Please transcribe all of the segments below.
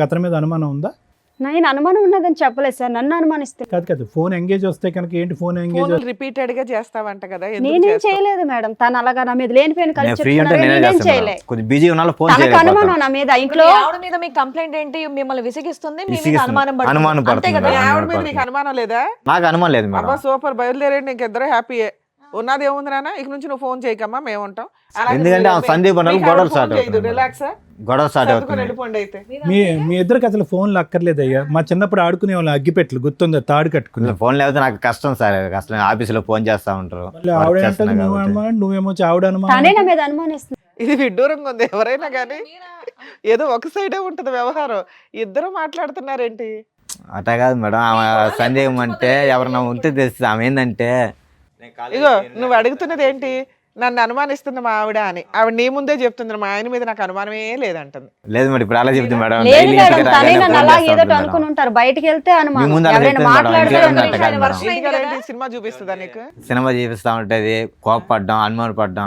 అతని మీద అనుమానం ఉందా? నేను అనుమానం ఉన్నదని చెప్పలేదు సార్, నన్ను అనుమానిస్తే. కాదు ఫోన్ ఎంగేజ్ వస్తే కనుక ఏంటి ఫోన్ ఎంగేజ్? రిపీటెడ్ గా చేస్తావంట కదా, నేనేం చేయలేదు మేడం. తను అలాగా నా మీద లేనిపోయిన కలిసి ఫ్రీ ఉంటే నేనే నేనేం చేస్తాను చేయలేదు. మేడం. కొద్దిగా బిజీ ఉన్నా ఫోన్ తనకు అనుమానం నా మీద. ఇంట్లో ఆవిడ మీద మీకు కంప్లైంట్ ఏంటి? మిమ్మల్ని విసిగిస్తుంది, మీ మీద అనుమానం అనుమానం పడుతుంది. అంతే పడుతుంది కదా? మేడం. ఆవిడ మీద నీకు అనుమానం లేదా? నాకు అనుమానం లేదు మేడం. అబ్బా సూపర్, బయలుదేరండి, ఇంకిద్దరు హ్యాపీయే. ఉన్నది ఏముంది నాన్న, ఇక నుంచి నువ్వు ఫోన్ చేయకమ్మా, మేము ఉంటాం. ఎందుకంటే ఆ సందీప్ అన్న గొడవలు స్టార్ట్ అవుతుంది. రిలాక్స్, గొడవ స్టార్ట్ అవుతుంది. వెళ్ళిపోండి అయితే. మీ ఇద్దరికి అసలు ఫోన్లు అక్కర్లేదయ్యా. మా చిన్నప్పుడు ఆడుకునే వాళ్ళు అగ్గిపెట్లు గుర్తుందా, తాడు కట్టుకుని. ఫోన్ లేకపోతే నాకు కష్టం సార్, కష్టం. ఆఫీసులో ఫోన్ చేస్తా ఉంటారు. ఆవిడ అంటే నువ్వు అనుమానం, నువ్వేమో ఆవిడ అనుమానం. తనే నా మీద అనుమానిస్తుంది. ఇది విడ్డూరంగా ఉంది. ఎవరైనా కానీ ఏదో ఒక సైడే ఉంటది వ్యవహారం. ఇద్దరు మాట్లాడుతున్నారేంటి? అట్లా కాదు మేడం, ఆమె సందేహం అంటే ఎవరన్నా ఉంటే తెలుస్తుంది. ఆమె ఏంటంటే ఇగో నువ్వు అడుగుతున్నది ఏంటి, నన్ను అనుమానిస్తుంది మా ఆవిడ అని. ఆవిడ నీ ముందే చెప్తుంది, మా ఆయన మీద నాకు అనుమానమే లేదంటుంది. లేదు మేడం, ఇప్పుడు అలా చెప్తుంది మేడం. లేదు మేడం, తనే నన్ను అలా ఏదో అనుకుని ఉంటారు. బయటికి వెళ్తే అనుమానం, ఎవరైనా మాట్లాడితే సినిమా చూపిస్తుందా నీకు? సినిమా చూపిస్తా ఉంటది, కోపపడ్డం, అనుమానం పడ్డం,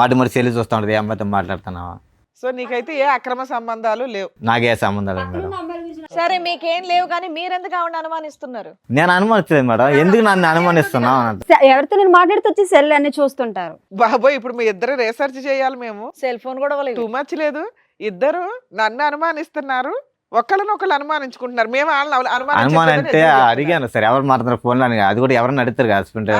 మాట మరి చెల్లి చూస్తా ఉంటది, అమ్మాయితో మాట్లాడుతున్నావా. సో నీకైతే ఏ అక్రమ సంబంధాలు లేవు? నాకే సంబంధాలు లేదు మేడం. సరే మీకేం లేవు, కానీ మీరెందుకు ఆవిడ అనుమానిస్తున్నారు? నేను అనుమానించలేదు మేడం, ఎందుకు నన్ను అనుమానిస్తున్నావు అని. ఎవరితో నేను మాట్లాడితే వచ్చి సెల్ అన్ని చూస్తుంటారు. బాబోయ్, ఇప్పుడు మీ ఇద్దరు రీసెర్చ్ చేయాలి మేము. సెల్ ఫోన్ కూడా టూ మచ్ లేదు. ఇద్దరు నన్ను అనుమానిస్తున్నారు, ఒకళ్ళనొకళ్ళు అనుమానించుకుంటున్నారు. మేము వాళ్ళని అనుమానం అంటే అడిగాను సార్, ఎవరు మాట్లాడుతున్నారు ఫోన్ లో అని. అది కూడా ఎవరన్నా అడుగుతారు హస్బెండ్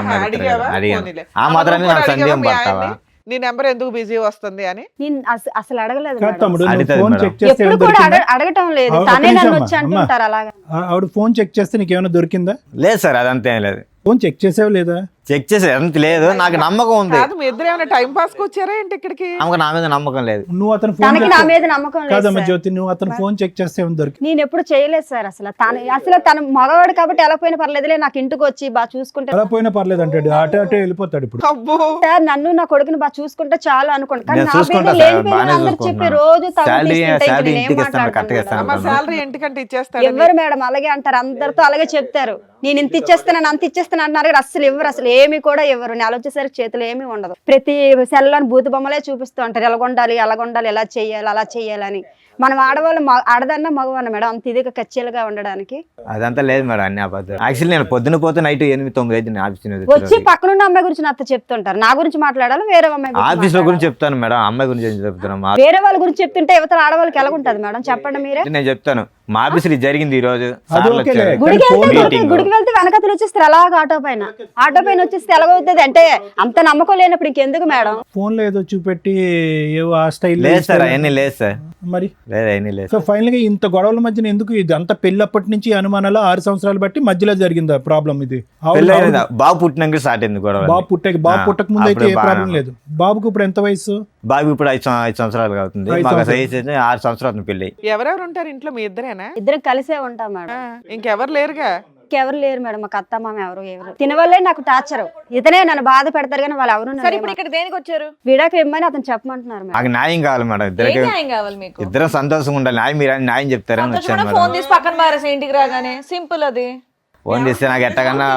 అడిగాను. ఆ మాత్రాన్ని నాకు సందేహం పడతావా? నీ నెంబర్ ఎందుకు బిజీ వస్తుంది అని నేను అసలు అడగలేదు కాదు మేడం. తమ్ముడు, నువ్వు అడుగుతుంది ఫోన్ మేడం. చెక్ చేస్తే ఎప్పుడు ఏమైనా కూడా దొరికిందా? అడగటం లేదు, ఒక తనే నిమిషం నన్ను అమ్మా, వచ్చి అంటుంటారు అలాగా. ఆవిడ ఫోన్ చెక్ చేస్తే నీకు ఏమైనా దొరికిందా? లేదు సార్, అదంతా ఏం లేదు. ఫోన్ చెక్ చేసావు లేదా? చెక్ చేసి ఎంత లేదు, నాకు నమ్మకం ఉంది. కాదు, మీ ఇద్దరు ఏమైనా టైం పాస్ కి వచ్చారా ఏంటి ఇక్కడికి? ఆమెకు నా మీద నమ్మకం లేదు. నువ్వు అతను ఫోన్ తనకి నా మీద నమ్మకం లేదు కాదమ్మా సార్. జ్యోతి, నువ్వు అతను ఫోన్ చెక్ చేస్తే ఏమైనా దొరికింది? నేను ఎప్పుడు చేయలేదు సార్. అసలు తన మగవాడు కాబట్టి ఎలా పోయినా పర్లేదులే, నాకు ఇంటికి వచ్చి బాగా చూసుకుంటే అలా పోయినా పర్లేదు అంటాడు, అటే వెళ్ళిపోతాడు. ఇప్పుడు అబ్బో, సార్ నన్ను నా కొడుకుని బాగా చూసుకుంటే చాలు అనుకోండి. కానీ నేను నా చూసుకుంటా మీద సార్, లేనిపోయిన బాగానే అందరూ చెప్పి చూసుకుంటున్నాను. రోజు శాలరీ తగ్గు ఇంటికి ఇస్తాను, కరెక్ట్గా ఇస్తాను. అమ్మ శాలరీ ఇంటికంటే ఇచ్చేస్తాడు. ఎవరు మేడం అలాగే అంటారు, అందరితో అలాగే చెప్తారు. నేను ఇంత ఇచ్చేస్తాను అంత ఇచ్చేస్తాను అంటున్నారు కానీ అసలు ఇవ్వరు, అసలు ఏమి కూడా ఇవ్వరు. నెల వచ్చేసరికి చేతులు ఏమీ ఉండదు. ప్రతి సెల్లోని బూతు బొమ్మలే చూపిస్తూ ఉంటారు, ఎలాగొండాలి అలాగొండాలి, ఎలా చేయాలి అలా చేయాలని. మనం ఆడవాళ్ళు ఆడదన్నా మగవన్న మేడం అంత ఇదిగా కచ్చేలుగా ఉండడానికి. అదంతా లేదు మేడం, అన్ని అబద్ధాలు. యాక్చువల్లీ నేను పొద్దున పోతే నైట్ 8-9 అయితే ఆఫీస్ వచ్చి పక్కనున్న అమ్మాయి గురించి నాతో చెప్తుంటారు. నా గురించి మాట్లాడాలి, వేరే అమ్మాయి గురించి ఆఫీస్ లో మాట్లాడాలా? గురించి చెప్తాను మేడం, అమ్మాయి గురించి ఏం చెప్తున్నాను. వేరే వాళ్ళ గురించి చెప్తుంటే యువతల ఆడవాళ్ళకి ఎలా ఉంటది మేడం చెప్పండి మీరే. నేను చెప్తాను, మా ఆఫీస్ లో జరిగింది ఈ రోజు. అది ఓకేలే. గుడికి ఫోన్ వెళ్తే గుడికి వెళ్తే వెనకతలు వచ్చేస్తారు అలాగ ఆటో పైన వచ్చేస్తే ఎలాగవుతుంది అంటే అంత నమ్మకం లేనప్పుడు ఇంకెందుకు మేడం? ఫోన్ లో ఏదో చూపెట్టి ఏవో ఆ స్టైల్ లేదు సార్, అవన్నీ లేదు సార్, మరి. లేదు అవన్నీ లేదు. సో ఫైనల్ గా ఇంత గొడవల మధ్యన ఎందుకు ఇది అంత పెళ్ళప్పటి నుంచి అనుమానాలు 6 సంవత్సరాలు బట్టి మధ్యలో జరిగిందా ప్రాబ్లం? ఇది బాబు పుట్టినాక స్టార్ట్ అయింది గొడవ. బాబు పుట్టక ముందు అయితే ఏ ప్రాబ్లం లేదు. బాబుకు ఇప్పుడు ఎంత వయసు? బాబు ఇప్పుడు 5 సంవత్సరాలు అవుతుంది. మాకు సైజ్ 6 సంవత్సరాలు పెళ్ళి. ఎవరెవరు ఉంటారు ఇంట్లో? మీ ఇద్దరేనా? ఇద్దరం కలిసే ఉంటాం మేడం. ఇంకెవరు లేరుగా? ఎవరు లేరు మేడం, మాకు అత్త మామ ఎవరు తినవల్లే నాకు టార్చర్. ఇతనే నన్ను బాధ పెడతారు కానీ వాళ్ళు ఎవరు సరే ఇప్పుడు ఇక్కడ దేనికి వచ్చారు? విడాకు ఇమ్మని అతను చెప్పమంటున్నారు మేడం. నాకు న్యాయం కావాలి మేడం, ఏం ఇద్దరికి న్యాయం కావాలి మీకు? ఇద్దరం సంతోషంగా ఉండాలి. మీరు న్యాయం చెప్తారని వచ్చాను మేడం. ఫోన్ తీసి పక్కన పారేసి ఇంటికి రాగానే సింపుల్ అది. ఫోన్ చేస్తే నాకు ఎట్టకన్నా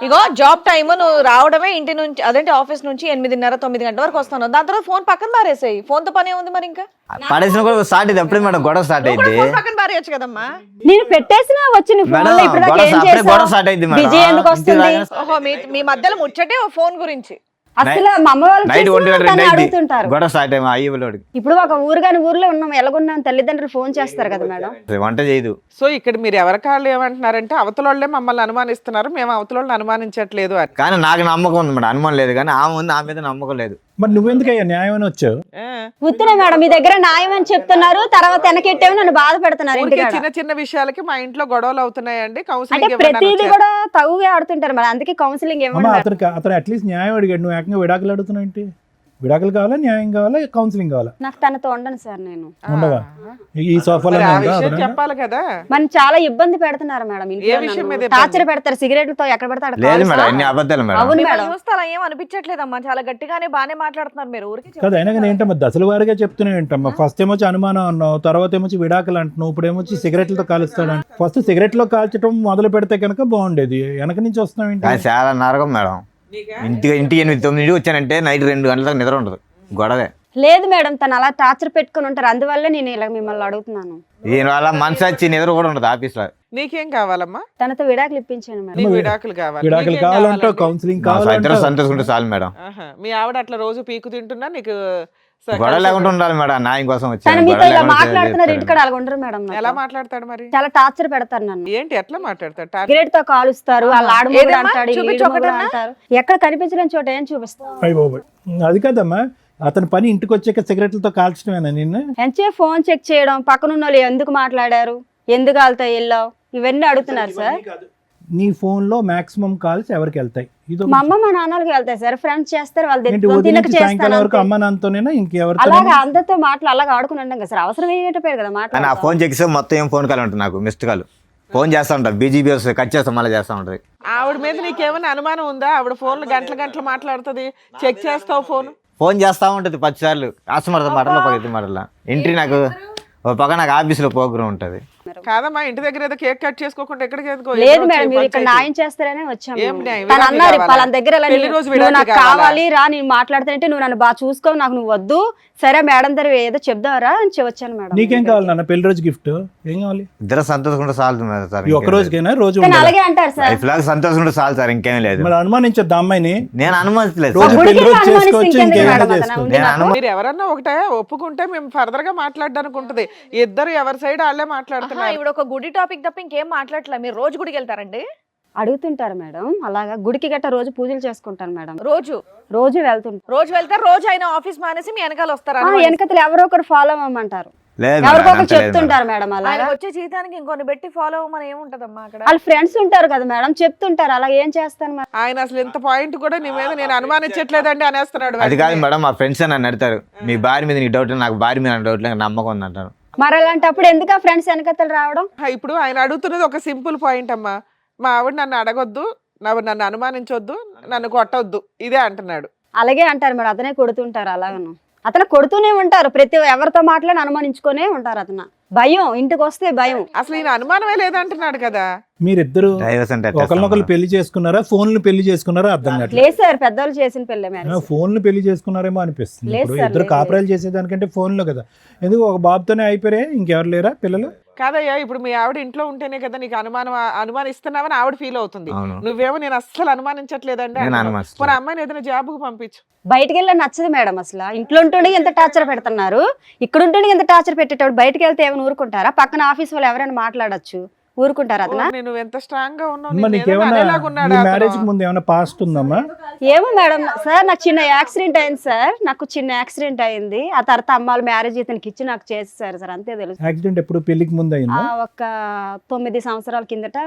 ఇగో జాబ్ టైమ్ నువ్వు రావడమే ఇంటి నుంచి, అదేంటి ఆఫీస్ నుంచి 8:30-9 గంటల వరకు వస్తాను. దాని తర్వాత ఫోన్ పక్కన పారేసాయి. ఫోన్ తో పని ఉంది మరి. ఇంకా పడేసిన కూడా స్టార్ట్ అయింది అప్పుడే మేడం, గొడవ స్టార్ట్ అయింది. ఫోన్ పక్కన పారేయచ్చు కదమ్మా. నేను పెట్టేసినా వచ్చి నీ ఫోన్ లో ఇప్పుడు దాకా ఏం చేసావు? గొడవ స్టార్ట్ అయింది మేడం. బిజీ ఎందుకు వస్తుంది? ఓహో మీ మధ్యలో ముచ్చటే ఫోన్ గురించి. అసలు మా అమ్మ వాళ్ళు నైట్ 1 గంటల అడుగుతుంటారు. గొడవ స్టార్ట్ అయ్యి అయ్యలోడికి. ఇప్పుడు ఒక ఊరుగాని ఊర్లో ఉన్నాం, ఎలాగున్నాం తల్లిదండ్రులు ఫోన్ చేస్తారు కదా మేడం. వంట చేయదు. సో ఇక్కడ మీరు ఎవరికాళ్ళు ఏమంటున్నారంటే అవతల వాళ్ళే మమ్మల్ని అనుమానిస్తున్నారు, మేము అవతల వాళ్ళని అనుమానించట్లేదు అని. కానీ నాకు నమ్మకం ఉంది మేడం, అనుమానం లేదు. కానీ ఆమె ఉంది, ఆమె మీద నమ్మకం లేదు. మరి నువ్వెందుకయ్యా న్యాయం అని వచ్చావు? ఉత్తరే మేడం మీ దగ్గర న్యాయం అని చెప్తున్నారు, తర్వాత వెనకెట్టేవి నన్ను బాధ పెడుతున్నారు. ఊరికే ఇంటికాడ చిన్న చిన్న విషయాలకి మా ఇంట్లో గొడవలు అవుతున్నాయండి, అంటే కౌన్సిలింగ్ ప్రతిదీ కూడా తగుగా ఆడుతుంటారు మేడం, అందుకే కౌన్సిలింగ్ అమ్మా ఇవ్వండి. అతను అట్లీస్ట్ న్యాయం అడిగాడు, నువ్వు ఏకంగా విడాకులు అడుగుతున్నావు ఏంటి? విడాకులు కావాలా, న్యాయం కావాలా, కౌన్సిలింగ్ కావాలా? నాకు తనతో ఉండను సార్, నేను ఉండవా? ఈ సోఫాలో ఆ విషయం చెప్పాలి కదా. మనం చాలా ఇబ్బంది పెడుతున్నారు మేడం. ఏ విషయం మీద టార్చర్ పెడతారు, సిగరెట్లతో ఎక్కడ పెడతాడు. లేదు మేడం, అన్ని అబద్ధాలు మేడం. అవును మిమ్మల్ని మేడం. చూస్తే అలా ఏం అనిపించట్లేదమ్మా, చాలా గట్టిగానే బాగానే మాట్లాడుతున్నారు మీరు. ఊరికి కాదు అయినా కానీ ఏంటమ్మా దశల వారిగా చెప్తున్నావు ఏంటమ్మా? ఫస్ట్ ఏమొచ్చి అనుమానం అన్నావు, తర్వాత ఏమొచ్చి విడాకులు అంటున్నావు, ఇప్పుడు ఏమొచ్చి సిగరెట్లతో కాలుస్తాడు. ఫస్ట్ సిగరెట్లో కాల్చడం మొదలు పెడితే కనుక బాగుండేది, వెనక నుంచి వస్తున్నావు ఏంటి? కానీ చాలా నరకం మేడం. ఇంటికి 8-9 వచ్చానంటే నైట్ 2 గంటల దాకా నిద్ర ఉండదు, గొడవే. లేదు మేడం, తను అలా టార్చర్ పెట్టుకుని ఉంటారు, అందువల్ల నేను ఇలా మిమ్మల్ని అడుగుతున్నాను. దీనివల్ల మనసు వచ్చి నిద్ర కూడా ఉండదు ఆఫీస్ లో. నీకేం కావాలమ్మా? తనతో విడాకులు ఇప్పించాను మేడం. నీకు విడాకులు కావాలి. విడాకులు నీకేం కావాలంటే కావాలండి? కౌన్సిలింగ్ ఇద్దరు కావాలంటే సంతోషంగా చాలు మేడం. ఆహా. మీ ఆవిడ అట్లా రోజు పీకు తింటున్నా నీకు గొడవ లేకుండా ఉండాలి మేడం, న్యాయం కోసం తను వచ్చాను. మీతో ఇలా మాట్లాడుతున్నారు, ఇంటికాడ అలా ఉండరు మేడం. నాతో. ఎలా మాట్లాడతాడు మరి? చాలా టార్చర్ పెడతారు నన్ను. ఏంటి ఎట్లా మాట్లాడతాడు? సిగరెట్ తో కాలుస్తారు, వాళ్ళ ఆడమొగుడు ఏదమ్మా? అంటాడు, ఈ చూపించు ఈడమొగుడు ఒకటన్నా? అంటారు. ఎక్కడ కనిపించలేని చోట ఏం చూపిస్తారు. అయ్య బాబోయ్. అది కాదమ్మా, అతని పని ఇంటికి వచ్చాక సిగరెట్లతో కాల్చడమేనా నిన్ను? ఎంచే ఫోన్ చెక్ చేయడం, పక్కనున్న వాళ్ళు ఎందుకు మాట్లాడారు, ఎందుకు వాళ్ళతో వెళ్ళావు, ఇవన్నీ అడుగుతున్నారు సార్. నీ ఫోన్ లో మాక్సిమం కాల్స్ ఎవరికి వెళ్తాయి? ఇది మా అమ్మ మా నాన్నలకి వెళ్తాయి సార్, ఫ్రెండ్స్ చేస్తారు, వాళ్ళు ఏంటి తెచ్చుకొని ఉదయం తినక నుంచి సాయంకాలం చేస్తాను వరకు అంతే. అమ్మ నాన్నతోనేనా ఇంకెవరితో? అలాగా అందరితో మాటలు అలాగా ఆడుకుని ఉంటాం కదా సార్, అవసరం ఏంటో కదా అని ఆ మాట్లాడాలి. ఫోన్ చెక్ చేస్తే మొత్తం ఏం ఫోన్ కాల్ ఉంటుంది నాకు, మిస్డ్ కాల్. ఫోన్ చేస్తా ఉంటా, బీజీబీ వస్తుంది, కట్ చేస్తా, మళ్ళీ చేస్తా ఉంటది. ఆవిడ మీద నీకేమైనా అనుమానం ఉందా? ఆవిడ ఫోన్లు గంటలు గంటలు మాట్లాడుతుంది, చెక్ చేస్తావు ఫోన్. ఫోన్ చేస్తా ఉంటది 10 సార్లు, కస్టమర్తో మాటలు పగతి మాటల. ఇంటి నాకు ఒక పక్క నాకు ఆఫీస్లో ప్రోగ్రామ్ ఉంటది. కాదమ్మా, ఇంటి దగ్గర ఏదో కేక్ కట్ చేసుకోకుండా ఎక్కడికి ఎందుకో? లేదు ఎక్కడో మేడం, మీరు వచ్చే ఇక్కడ పంచాయతీ. న్యాయం చేస్తారనే వచ్చాము. ఏం న్యాయం? తను విడాకులు అన్నారు కావాలా? వాళ్ళ దగ్గర ఇలా పెళ్లి రోజు నువ్వు విడాకులు నాకు కావాలా? కావాలి రా, నేను మాట్లాడుతుంటే నువ్వు నన్ను బాగా చూసుకో, నాకు నువ్వు వద్దు, సరే మేడం దగ్గర ఏదో చెప్దావరా అని వచ్చాను మేడం. నీకేం కావాలి నాన్న? పెళ్లి రోజు గిఫ్ట్ ఏం కావాలి? ఇద్దరు సంతోషంగా చాలు సార్, ఈ ఒక్క రోజుకైనా రోజు కానీ ఉండాలా? అలాగే అంటారు సార్. లైఫ్ లాగా సంతోషంగా చాలు సార్, ఇంకేం లేదు. మరి అనుమానించొద్దు అమ్మాయిని. నేను అనుమతిలేదు రోజు సార్. పెళ్లి రోజు అనుమానిస్తే చేసుకోవచ్చు, ఇంకెందుకు ఇంకేమైనా మేడం అతను? చేసుకోవచ్చు. నేను అనుమతి మీరు ఎవరన్నా ఒకటే ఒప్పుకుంటే మేము ఫర్దర్ గా మాట్లాడడానికి ఉంటది. ఇద్దరు ఎవరి సైడ్ వాళ్ళే మాట్లాడుతున్నారు. ఇప్పుడు ఒక గుడి టాపిక్ తప్ప ఇంకేం మాట్లాడట్లే. మీరు రోజు గుడికి వెళ్తారండి? అడుగుతుంటారు మేడం, అలాగా గుడికి గట్ట రోజు పూజలు చేసుకుంటాను మేడం, రోజు రోజు వెళ్తుంటారు. రోజు వెళ్తారు, రోజు ఆయన ఆఫీస్ మానేసి మీ వెనకాల వస్తారా? వెనకతలు ఎవరో ఒకరు ఫాలో అవ్వమంటారు, లేదు మేడం, ఎవరికొకరు అంత లేదు మేడం. చెప్తుంటారు మేడం. అలాగా ఆయన వచ్చే జీతానికి ఇంకొన్ని పెట్టి ఫాలో అవ్వమని ఏముంటదమ్మా అక్కడ? వాళ్ళ ఫ్రెండ్స్ ఉంటారు కదా మేడం, చెప్తుంటారు, అలా ఏం చేస్తాను మరి. ఆయన అసలు ఇంత పాయింట్ కూడా నీ మీద నేను అనుమానించట్లేదండి అనేస్తున్నాడు. అది కాదు మేడం, మా ఫ్రెండ్స్ నన్ను అడుగుతారు, మీ భార్య మీద నీకు డౌట్, నాకు భార్య మీద డౌట్ లేదు, నమ్మకం ఉంది అంటారు. మరి అలాంటప్పుడు ఎందుకు ఆ ఫ్రెండ్స్ వెనకతలు రావడం? ఇప్పుడు ఆయన అడుగుతున్నది ఒక సింపుల్ పాయింట్ అమ్మా. మా ఆవిడ నన్ను అడగొద్దు, నన్ను అనుమానించొద్దు, నన్ను కొట్టొద్దు, ఇదే అంటున్నాడు. అలాగే అంటారు మేడం, అతనే కొడుతుంటారు. అలాగను అతను కొడుతూనే ఉంటారు, ప్రతి ఎవరితో మాట్లాడి అనుమానించుకునే ఉంటారు. అతను భయం, ఇంటికి వస్తే భయం. అసలు ఈయన అనుమానమే లేదంటున్నాడు కదా. మీరిద్దరు డైవర్స్ అంటే ఎట్లా ఒకరినొకరు ఇస్తాం పెళ్లి చేసుకున్నారా, ఫోన్లు పెళ్లి చేసుకున్నారా అర్థం కావట్లేదు. లేదు సార్, పెద్దవాళ్ళు చేసిన పెళ్ళే మ్యారేజ్. ఫోన్లు పెళ్లి చేసుకున్నారేమో అనిపిస్తుంది. లేదు ఇప్పుడు సార్, ఇద్దరు లేదు. కాపురాలు చేసేదానికంటే ఫోన్లో కదా. ఎందుకు ఒక బాబుతోనే అయిపోయారే, ఇంకెవరు లేరా పిల్లలు? కాదయ్యా, ఇప్పుడు మీ ఆవిడ ఇంట్లో ఉంటేనే కదా నీకు అనుమానిస్తున్నావని ఆవిడ ఫీల్ అవుతుంది. అవును. నువ్వేమో నేను అస్సలు అనుమానించట్లేదండి నేను అంటున్నావు. అనుమానిస్తున్నాను. పోనీ అమ్మాయిని ఏదైనా జాబ్కు పంపించు. బయటికి వెళ్ళి నచ్చదు మేడం, అసలు ఇంట్లో ఉంటుండే ఎంత టార్చర్ పెడుతున్నారు, ఇక్కడ ఉంటుండే ఎంత టార్చర్ పెట్టేటప్పుడు బయటకు వెళ్తే ఏమైనా ఊరుకుంటారా? పక్కన ఆఫీస్ వాళ్ళు ఎవరైనా మాట్లాడొచ్చు, ఊరుకుంటారు అతను? నువ్వు ఎంత స్ట్రాంగ్ గా ఉన్నావు, అమ్మ, నిన్ను ఏదైనా నీకేమన్నా అనేలాగున్నాడా నీ అతను? మ్యారేజ్ కి ముందు ఏమైనా పాస్ట్ ఉందమ్మా? ఏమో మేడం సార్, నాకు చిన్న యాక్సిడెంట్ అయింది సార్, నాకు చిన్న యాక్సిడెంట్ అయింది. ఆ తర్వాత అమ్మాళ్ళ మ్యారేజ్ ఇతనికి ఇచ్చి నాకు చేసేసారు సార్, అంతే తెలుసు. యాక్సిడెంట్ ఎప్పుడు పెళ్లికి ముందు అయిందా? ఒక 9 సంవత్సరాల కిందట.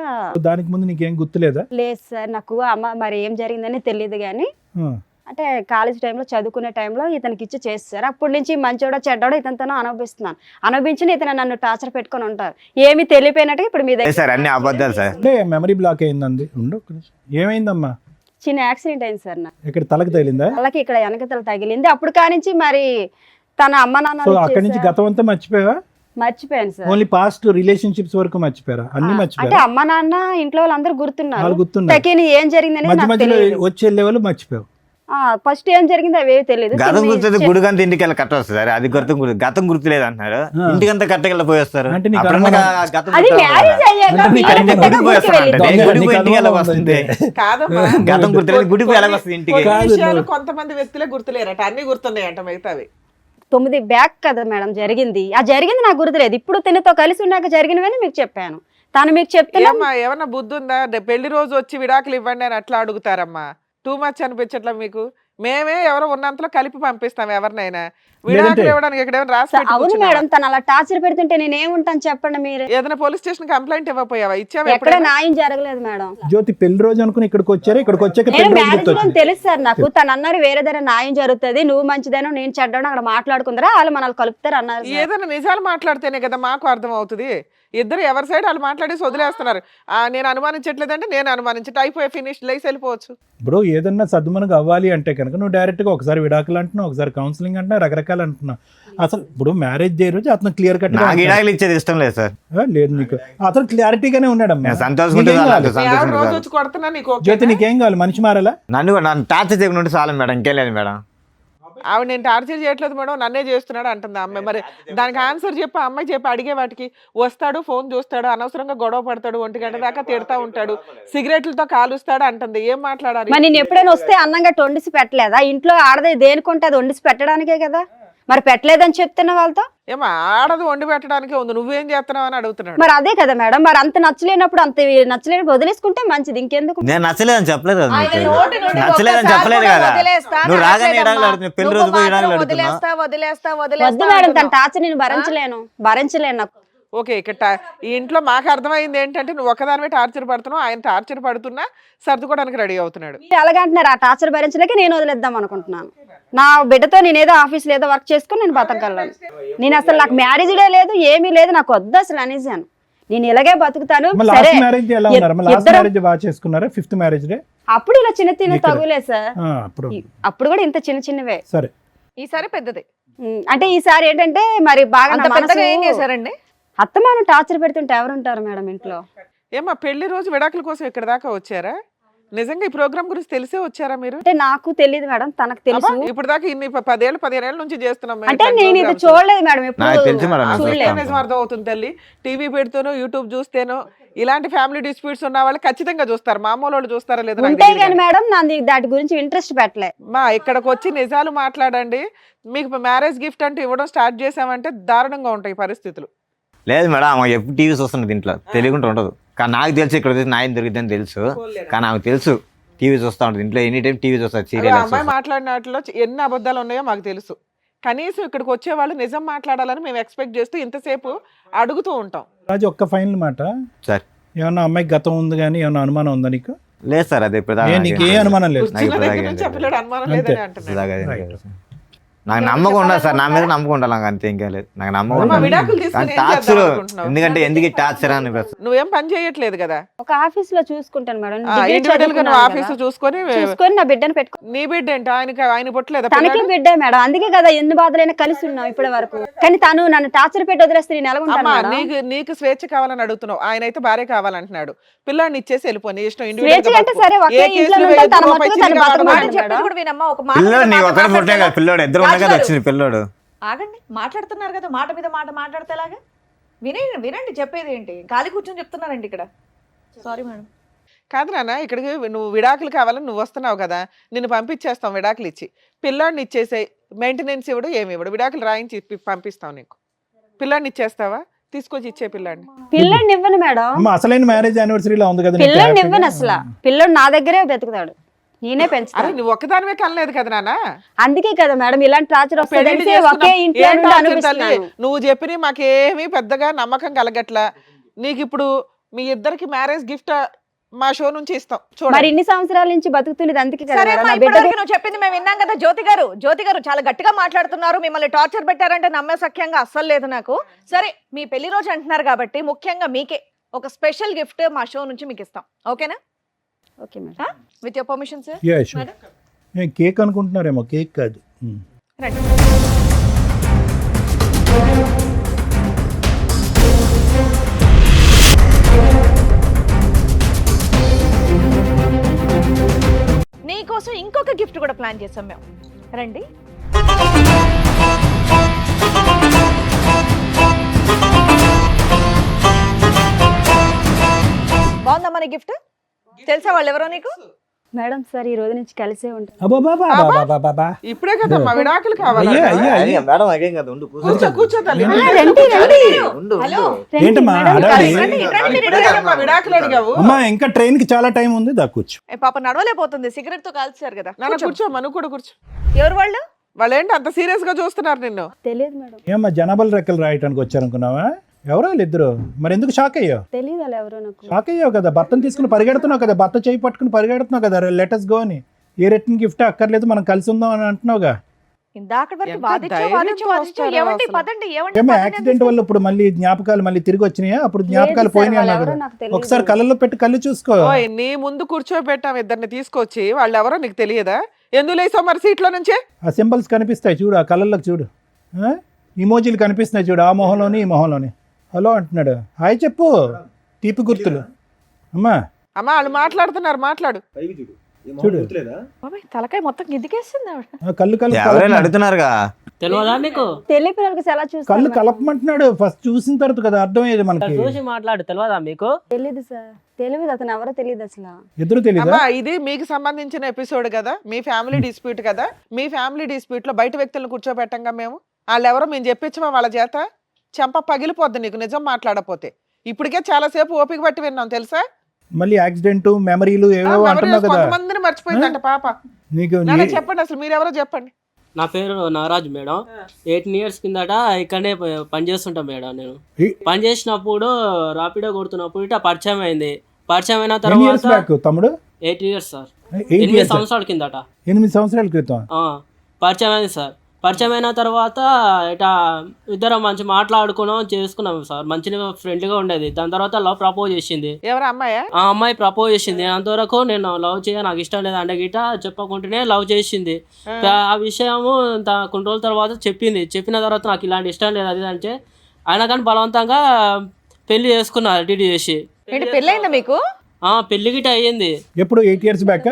దానికి ముందు నీకేం గుర్తులేదా? లేదు సార్, నాకు అమ్మ మరి ఏం జరిగిందని తెలియదు కానీ, ఆ. అంటే కాలేజ్ టైంలో చదువుకునే టైంలో ఇతనికి ఇచ్చి చేస్తారు. అప్పటి నుంచి మంచోడో చెడ్డోడో ఇతనితోనో అనుభవిస్తున్నాను. అనుభవించిన ఇతను నన్ను టార్చర్ పెట్టుకొని ఉంటారు, ఏమి తెలియపోయినట్టు ఇప్పుడు మీ లేదు దగ్గర సార్, అన్ని అబద్ధాలు సార్. అంటే మెమరీ బ్లాక్ అయిందండి. ఉండు ఒక్క నిమిషం. ఏమైందమ్మా? చిన్న యాక్సిడెంట్ అయింది సార్, నాకు ఇక్కడ తలకు తగిలిందా? అలాగే ఇక్కడ వెనకతలు తగిలింది. అప్పుడు కానించి మరి తన అమ్మ సో నాన్న అక్కడి నుంచి గతం అంతా మర్చిపోయావా? మర్చిపోయాను సార్. ఓన్లీ పాస్ట్ రిలేషన్షిప్స్ వరకు మర్చిపోయారా? అన్ని అంటే మర్చిపోయారా? అమ్మ నాన్న ఇంట్లో వాళ్ళందరూ గుర్తున్నారు, వాళ్ళు గుర్తున్నారు. తకిని ఏం జరిగింది మధ్య నాకు మధ్యలో తెలియదు. వచ్చే లెవెల్ మర్చిపోయావు. ఫస్ట్ ఏం జరిగింది అవేవి తెలియదు. గతం గుర్తుంది, గుడికంతా ఇంటికి వెళ్ళి కట్ట వస్తుంది సార్. అది గతం గుర్తులేదు అంటున్నారు, ఇంటికంతా కట్టకెళ్ళి పోయి వస్తారు. అంటే నీకు అప్పుడన్నా అనుమానం- గతం అది గుర్తు మ్యారేజ్ రావాలి. అయ్యాక అంటే నీకు మీరు అంటే కొత్తగా గుడికి గుడికి పోయేస్తారంట. వెళ్ళింది. గుడికి నీకు ఇంటికి ఎలా అనుమానం వస్తుంది? కాదమ్మా, గతం గుర్తులేదు, గుడికి ఎలా వస్తుంది ఇంటికి? కొన్ని కాదు, విషయాలు నువ్వు- కొంతమంది వ్యక్తులే గుర్తులేరట, అన్ని గుర్తున్నాయంట మిగతావి. 9 బ్యాక్ కదా మేడం జరిగింది. ఆ జరిగింది నాకు గుర్తులేదు. ఇప్పుడు తినతో కలిసి ఉన్నాక జరిగినవని మీకు చెప్పాను. తను మీకు చెప్తున్నా ఏమ్మా, ఏమన్నా బుద్ధి ఉందా? పెళ్లి రోజు వచ్చి విడాకులు ఇవ్వండి అని అట్లా అడుగుతారమ్మా. టూ మచ్ అనిపించట్లా మీకు? మేమే ఎవరో ఉన్నంతలో కలిపి పంపిస్తాం ఎవరినైనా. విడాకులు ఇవ్వడానికి ఇక్కడ ఏమైనా రాసి పెట్టి అవును కూర్చున్నావా? మేడం, తను అలా టార్చర్ పెడుతుంటే నేను ఏముంటాను చెప్పండి మీరు. ఏదైనా పోలీస్ స్టేషన్ కంప్లైంట్ ఇవ్వపోయావా? ఇచ్చావా ఎక్కడ ఎప్పుడైనా? న్యాయం జరగలేదు మేడం. జ్యోతి పెళ్లి రోజు అనుకుని ఇక్కడికి వచ్చారు, ఇక్కడికి వచ్చాక నేను పెళ్లి రోజు మ్యారేజ్ లో గుర్తొచ్చింది. తెలుసు సార్ నాకు. తను అన్నారు వేరే దగ్గర న్యాయం జరుగుతుంది, నువ్వు మంచిదేనో నేను చెడ్డానో అక్కడ మాట్లాడుకుందరా, వాళ్ళు మనల్ని కలుపుతారు అన్నారు సార్. ఏదైనా నిజాలు మాట్లాడితేనే కదా మాకు అర్థం అవుతుంది. ఇద్దరు ఎవరి సైడ్ వాళ్ళు మాట్లాడేసి వదిలేస్తున్నారు. నేను అనుమానించట్లేదంటే నేను అనుమానించట్టు అయిపోయి ఫినిష్ లేసి వెళ్ళిపోవచ్చు. ఇప్పుడు ఏదన్నా సద్దుమనకు అవ్వాలి అంటే కనుక నువ్వు డైరెక్ట్ గా ఒకసారి విడాకులు అంటున్నావు, ఒకసారి కౌన్సిలింగ్ అంటున్నావు, రకరకాలు అంటున్నావు. అసలు ఇప్పుడు మ్యారేజ్ డే రోజు అతను క్లియర్ కట్ గా నాకు ఇడాకులు ఇచ్చేది ఇష్టం లేదు సార్. లేదు నీకు అతను క్లారిటీగానే ఉన్నాడమ్మా. నేను సంతోషంగా నీకేం ఉంటే కావాలి? మీ ఆవిడ సంతోషంగా రోజు సార్. వచ్చి కొడుతున్నా నీకు జ్యోతి ఓకేనా? నీకేం కావాలి? మనిషి మారాలా? నన్ను టార్చర్ చేయకుండా ఉంటే చాలు మేడం, ఇంకేం లేదు మేడం. ఆవిడ నేను టార్చర్ చేయట్లేదు మేడం, నన్నే చేస్తున్నాడు అంటుంది ఆ అమ్మాయి. మరి దానికి ఆన్సర్ చెప్పి ఆ అమ్మాయి చెప్పి అడిగే వాటికి, వస్తాడు ఫోన్ చూస్తాడు, అనవసరంగా గొడవ పడతాడు, 1 గంట దాకా తిడతా ఉంటాడు, సిగరెట్లతో కాలుస్తాడు అంటుంది. ఏం మాట్లాడాలి? మరి నేను ఎప్పుడైనా వస్తే అన్నంగా వండిసి పెట్టలేదా? ఇంట్లో ఆడదే దేనికుంటే అది వండిసి పెట్టడానికే కదా, మరి పెట్టలేదని చెప్తున్న వాళ్ళతో. ఏమో ఆడది వండి పెట్టడానికే ఉంది, నువ్వేం చేస్తున్నావు అని అడుగుతున్నాడు. మరి అదే కదా మేడం, మరి అంత నచ్చలేనప్పుడు అంత నచ్చలేనప్పుడు వదిలేసుకుంటే మంచిది, ఇంకెందుకు? నేను నచ్చలేదని చెప్పలేదు కదా ఆయన నీకు. నోటి నుండి నచ్చలేదని ఒక్కసారి చెప్పలేదు కూడా కదా. వదిలేస్తా అని నువ్వు రాగానే అనట్లేదమ్మా. ఇడాకులు అడుగుతున్నావు, పెళ్లి నువ్వు రోజు పోయి ఇడాకులు మాత్రం అడుగుతున్నావు. వద్దు మేడం, తన టార్చర్ నేను భరించలేను నాకు. ఓకే, ఇక్కడ ఈ ఇంట్లో మాకు అర్థమైంది ఏంటంటే నువ్వు ఒకదానివే టార్చర్ పడుతున్నావు, ఆయన టార్చర్ పడుతున్నా సర్దుకోవడానికి రెడీ అవుతున్నాడు. మీరు అలాగంటున్నారు, ఆ టార్చర్ భరించలేక నేను వదిలేద్దాం అనుకుంటున్నాను. నా బిడ్డతో నేను ఏదో ఆఫీస్లో ఏదో వర్క్ చేసుకుని నేను బతకగలను. నేను అసలు నాకు మ్యారేజ్డే లేదు, ఏమీ లేదు, నాకు వద్దు అసలు అనేసాను. నేను ఇలాగే బతుకుతాను. సరే, లాస్ట్ మ్యారేజ్ ఎలా ఉన్నారు? లాస్ట్ ఇద్దరం- మ్యారేజ్ బాగా చేసుకున్నారా? 5th మ్యారేజ్ డే అప్పుడు ఇలా చిన్న తగులే సార్, అప్పుడు అప్పుడు కూడా ఇంత చిన్నవే. సరే. ఈసారి పెద్దది. అంటే ఈసారి ఏంటంటే మరి బాగా అంత నా పెద్దగా ఏం మనసు- చేశారండి? అత్తమాను టార్చర్ పెడుతుంటే ఎవరుంటారు మేడం ఇంట్లో? ఏమా పెళ్లి రోజు విడాకుల కోసం ఇక్కడ దాకా వచ్చారా? నిజంగా ఈ ప్రోగ్రామ్ గురించి తెలిసే వచ్చారా మీరు? అంటే నాకు తెలియదు మేడం, తనకు తెలుసు. ఇప్పుడు దాకా ఇన్ని 10 ఏళ్ళ నుంచి చేస్తున్నాం మేము అంటే ఇట్లాంటి నేను ఇది programs. చూడలేదు మేడం, నాకు తెలుసు మేడం, ఎప్పుడు నాకు చూడలేదు. తెలుసు. నిజం అర్థం అవుతుంది తల్లి. టీవీ పెడుతూనో యూట్యూబ్ చూస్తేనో ఇలాంటి ఫ్యామిలీ డిస్ప్యూట్స్ ఉన్న వాళ్ళు ఖచ్చితంగా చూస్తారు. మామూలు వాళ్ళు చూస్తారా లేదా నాకు ఉంటాయి తెలియదు కానీ కానీ. మేడం నాది దాటి గురించి ఇంట్రెస్ట్ పెట్టలే. మా ఇక్కడికి వచ్చి నిజాలు మాట్లాడండి. మీకు మ్యారేజ్ గిఫ్ట్ అంటే ఇవ్వడం స్టార్ట్ చేసామంటే దారుణంగా ఉంటాయి పరిస్థితులు. లేదు మేడం, ఆమె ఎప్పుడు టీవీ చూస్తున్నది ఇంట్లో, తెలియకుండా ఉండదు. కానీ నాకు తెలుసు ఇక్కడ న్యాయం దొరికిందని తెలుసు, కానీ ఆమెకు తెలుసు టీవీ చూస్తూ ఉంటుంది ఇంట్లో, ఎనీ టైం టీవీ చూస్తారు, అదే సీరియల్ అమ్మాయి మాట్లాడిన వాటిలో ఎన్ని అబద్ధాలు ఉన్నాయో మాకు తెలుసు. కనీసం ఇక్కడికి వచ్చే వాళ్ళు నిజం మాట్లాడాలని మేము ఎక్స్పెక్ట్ చేస్తూ ఇంతసేపు అడుగుతూ ఉంటాం. రాజు ఒక్క ఫైనల్ మాట, సార్. ఏమన్నా అమ్మాయికి గతం ఉంది కానీ ఏమన్నా అనుమానం ఉందా నీకు? లేదు సార్, అదే ఇప్పుడు దాకా నీకు ఏ అనుమానం లేదు. నాకు ఇప్పుడు దగ్గర దాకా నుంచి ఏం ఆ పిల్లడు అనుమానం లేదని అంటున్నాడు. Right. నాకు నమ్మకం ఉండదు సార్, నా మీద నమ్మకం ఉండాలి, నాకు అంతే, ఇంకేం లేదు. నాకు నమ్మకం అమ్మా, ఉండదు. విడాకులు తీసుకొని కానీ ఏం టార్చర్, చేద్దాం అనుకుంటున్నావు? ఎందుకంటే ఎందుకు టార్చర్ అని నువ్వేం పని చేయట్లేదు కదా, ఒక ఆఫీస్ లో చూసుకుంటాను మేడం, ఇండివిజువల్ గా నువ్వు ఆఫీస్ చూసుకొని చూసుకొని నా బిడ్డను పెట్టుకో. నీ బిడ్డ ఏంటి? ఆయన పుట్టలేదా తనకి పిల్లాడు? బిడ్డే మేడం, అందుకే కదా ఎన్ని బాధలైనా కలిసి ఉన్నాం ఇప్పటి వరకు. కానీ తను నన్ను టార్చర్ పెట్టి వదిలేస్తే నేను ఎలా ఉంటాను అమ్మా, మేడం? నీకు స్వేచ్ఛ కావాలని అడుగుతున్నావు, ఆయన అయితే భార్య కావాలంటున్నాడు. పిల్లాడిని ఇచ్చేసి వెళ్ళిపో, నీ ఇష్టం. స్వేచ్ఛ అంటే సరే, ఒకే ఇంట్లో ఉంటాను, తన మట్టుకు తను మాట బతకమని చెప్పేది మేడం. కూడా వినమ్మా, ఒక మాట పిల్లోడు మీద నీ మాట ఒకటి పుట్టే కదా, పిల్లోడు ఇద్దరు ఉన్నాయి కదా, రాజు వచ్చింది పిల్లోడు. ఆగండి, మాట్లాడుతున్నారు కదా, మాట మీద మాట మాట్లాడితే ఎలాగా? వినండి చెప్పేది ఏంటి, ఖాళీ కూర్చొని చెప్తున్నారండి ఇక్కడ. Sorry madam. కాదు నాన్న, ఇక్కడికి నువ్వు విడాకులు కావాలని నువ్వు వస్తున్నావు కదా, నిన్ను పంపించేస్తాం విడాకులు ఇచ్చి. పిల్లాడిని ఇచ్చేసే, మెయింటెనెన్స్ ఇవ్వడు, ఏమి ఇవ్వడు, విడాకులు రాయించి పంపిస్తాం నీకు. పిల్లాడిని ఇచ్చేస్తావా? తీసుకొచ్చి ఇచ్చే పిల్లాడిని. పిల్లని ఇవ్వను మేడం, అమ్మ అసలైన మ్యారేజ్ యానివర్సరీలో ఉంది కదా నీకు పిల్లని happy ఇవ్వను గా? అసలు. పిల్లడు నా దగ్గరే బతుకుతాడు, నేనే అరే పెంచుతాను. నువ్వు ఒక్కదానివే కనలేదు కదా నాన్న. అందుకే కదా మేడం ఇలాంటి టార్చర్ పెళ్లి వస్తుంది, ఒకే ఇంట్లో ఏం నుండి టార్చర్ తల్లి? అనిపిస్తున్నాను. నువ్వు చెప్పిన మాకేమీ పెద్దగా నమ్మకం కలగట్లా. నీకు ఇప్పుడు మీ ఇద్దరికి మ్యారేజ్ గిఫ్ట్ మా షో నుంచి ఇస్తాం మరి చూడండి. ఇన్ని సంవత్సరాల నుంచి బతుకుతున్నది అందుకే కదా సరే మేడం, అమ్మా, నా ఇప్పటివరకు బిడ్డకి. నువ్వు చెప్పింది మేము విన్నాం కదా. జ్యోతి గారు చాలా గట్టిగా మాట్లాడుతున్నారు, మిమ్మల్ని టార్చర్ పెట్టారంటే నమ్మే సఖ్యంగా అస్సలు లేదు నాకు. సరే, మీ పెళ్లి రోజు అంటున్నారు కాబట్టి ముఖ్యంగా మీకే ఒక స్పెషల్ గిఫ్ట్ మా షో నుంచి మీకు ఇస్తాం, ఓకేనా? Okay madam. With your permission sir. Yeah, sure. Cake అనుకుంటున్నారేమో, కేక్ కాదు. రండి. నీకోసం ఇంకొక గిఫ్ట్ కూడా ప్లాన్ చేసాం మేము, రండి. బాగుందా మన గిఫ్ట్? తెలుసా వాళ్ళు ఎవరో నీకు? మేడం సార్ ఈ రోజు నుంచి కలిసే ఉంటాం. అబ్బా ఇప్పుడే కదా మా విడాకులు కావాలి. అయ్యా, అయ్యా, అయ్యా. మేడం అదేం కదా, ఉండు కూర్చో తల్లి. రండి రండి ఉండు. హలో, ఏంటమ్మా హడావిడి? ఇప్పుడే కదా మా విడాకులు అడిగావు. అమ్మా ఇంకా ట్రైన్ కి చాలా టైం ఉంది, దా కూర్చో. ఏ పాప నడవలేకపోతుంది, సిగరెట్ తో కాల్చారు కదా. నాన్న కూర్చోమ్మా, నువ్వు కూడా కూర్చో. ఎవరు వాళ్ళు? వాళ్ళు ఏంటి అంత సీరియస్ గా చూస్తున్నారు నిన్ను? తెలియదు మేడం, ఏమ్మా జనాభాలు రెక్కలు రాయటానికి వచ్చారనుకున్నావా? ఎవరో వాళ్ళిద్దరు, మరి ఎందుకు షాక్ అయ్యావు? తెలియదు అలా ఎవరో నాకు. షాక్ అయ్యావు కదా, భర్తను తీసుకుని పరిగెడుతున్నావు కదా, భర్త చేయి పట్టుకుని పరిగెడుతున్నావు కదా, లెటర్స్ గో అని. ఏ రిటర్న్ గిఫ్ట్ అక్కర్లేదు, మనం కలిసి ఉందాం అని అంటున్నావుగా. ఇందాక వరకు ఎంత వాదించు ధైర్యంతో వస్తారో ఏమండి అసలు. పదండి, ఏమండి ఏమో పదండి యాక్సిడెంట్ వల్ల ఇప్పుడు మళ్ళీ జ్ఞాపకాలు మళ్ళీ తిరిగి వచ్చినాయా? అప్పుడు జ్ఞాపకాలు లేదు సార్, పోయినాయి వాళ్ళు అన్నావు ఎవరో కదా. నాకు తెలియదు. ఒకసారి కళ్ళల్లో పెట్టి కళ్ళు చూసుకో. ఓయ్, నీ ముందు కూర్చోబెట్టాం ఇద్దరిని తీసుకొచ్చి, వాళ్ళు ఎవరో నీకు తెలియదా? ఎందుకు లేసావు మరి సీట్లో నుంచే? ఆ సింబల్స్ కనిపిస్తాయి చూడు, ఆ కళ్ళల్లోకి చూడు, ఇమోజీలు కనిపిస్తున్నాయి చూడు, ఆ మొహంలోని ఈ మొహంలోని. హలో అంటున్నాడు, హాయ్ చెప్పు, తీపి గుర్తులు. అమ్మా అమ్మా వాళ్ళు మాట్లాడుతున్నారు, మాట్లాడు. చూడు. బాబాయ్ తలకాయ మొత్తం గిద్దికేస్తుంది ఆవిడ. కళ్ళు ఎవరైనా కలప అడుగుతున్నారుగా. తెలియదా నీకు? తెలియ పిల్లలకి ఎలా కళ్ళు చూస్తారు కలపమంటున్నాడు. ఫస్ట్ చూసిన తర్వాత కదా అర్థమయ్యేది మనకి. చూసి మాట్లాడు, తెలియదా మీకు? తెలియదు సార్, తెలియదు, అతను ఎవరో తెలియదు అసలు. ఇద్దరు తెలీదా? అమ్మా ఇది మీకు సంబంధించిన ఎపిసోడ్ కదా, మీ ఫ్యామిలీ డిస్ప్యూట్ కదా. మీ ఫ్యామిలీ డిస్ప్యూట్ లో బయట వ్యక్తులను కూర్చోబెట్టంగా మేము వాళ్ళు ఎవరో మేము చెప్పించమా వాళ్ళ చేత? చెంప పగిలిపోద్ది నీకు నిజం మాట్లాడపోతే. ఇప్పటికే చాలా సేపు ఓపిక పట్టి విన్నాం తెలుసా. మళ్ళీ యాక్సిడెంట్ మెమరీలు ఏవేవో అంటున్నావు కదా కొంతమందిని మర్చిపోయిందంట పాప. నీకు. నాన్న చెప్పండి అసలు మీరెవరో చెప్పండి. నా పేరు నాగరాజ్ మేడం. 18 years కిందట ఇక్కడనే పనిచేస్తుంటా మేడం. నేను పనిచేసినప్పుడు రాపిడో కొడుతున్నప్పుడు ఇట్లా పరిచయం అయింది. పరిచయం అయిన తర్వాత తమ్ముడు 8 years సార్. 8 8 సంవత్సరాల కిందట. 8 సంవత్సరాల క్రితం పరిచయం అయింది సార్. పరిచయం అయిన తర్వాత ఇట్లా ఇద్దరం మంచి మాట్లాడుకున్నాం, చేసుకున్నాం సార్. మంచిగా ఫ్రెండ్లీగా ఉండేది. దాని తర్వాత లవ్ ప్రపోజ్ చేసింది. ఎవరు అమ్మాయా? ఆ అమ్మాయి ప్రపోజ్ చేసింది. అంతవరకు నేను లవ్ చేయ, నాకు ఇష్టం లేదు అంటే గిట్ట చెప్పకుంటేనే లవ్ చేసింది. ఆ విషయము కొన్ని రోజుల తర్వాత చెప్పింది. చెప్పిన తర్వాత నాకు ఇలాంటి ఇష్టం లేదు అది అంటే అయినా కానీ బలవంతంగా పెళ్లి చేసుకున్నా డిడి చేసి. ఏంటి పెళ్ళైందా మీకు? పెళ్లి గిట్ట అయ్యింది. ఎప్పుడు 8 years బ్యాక్?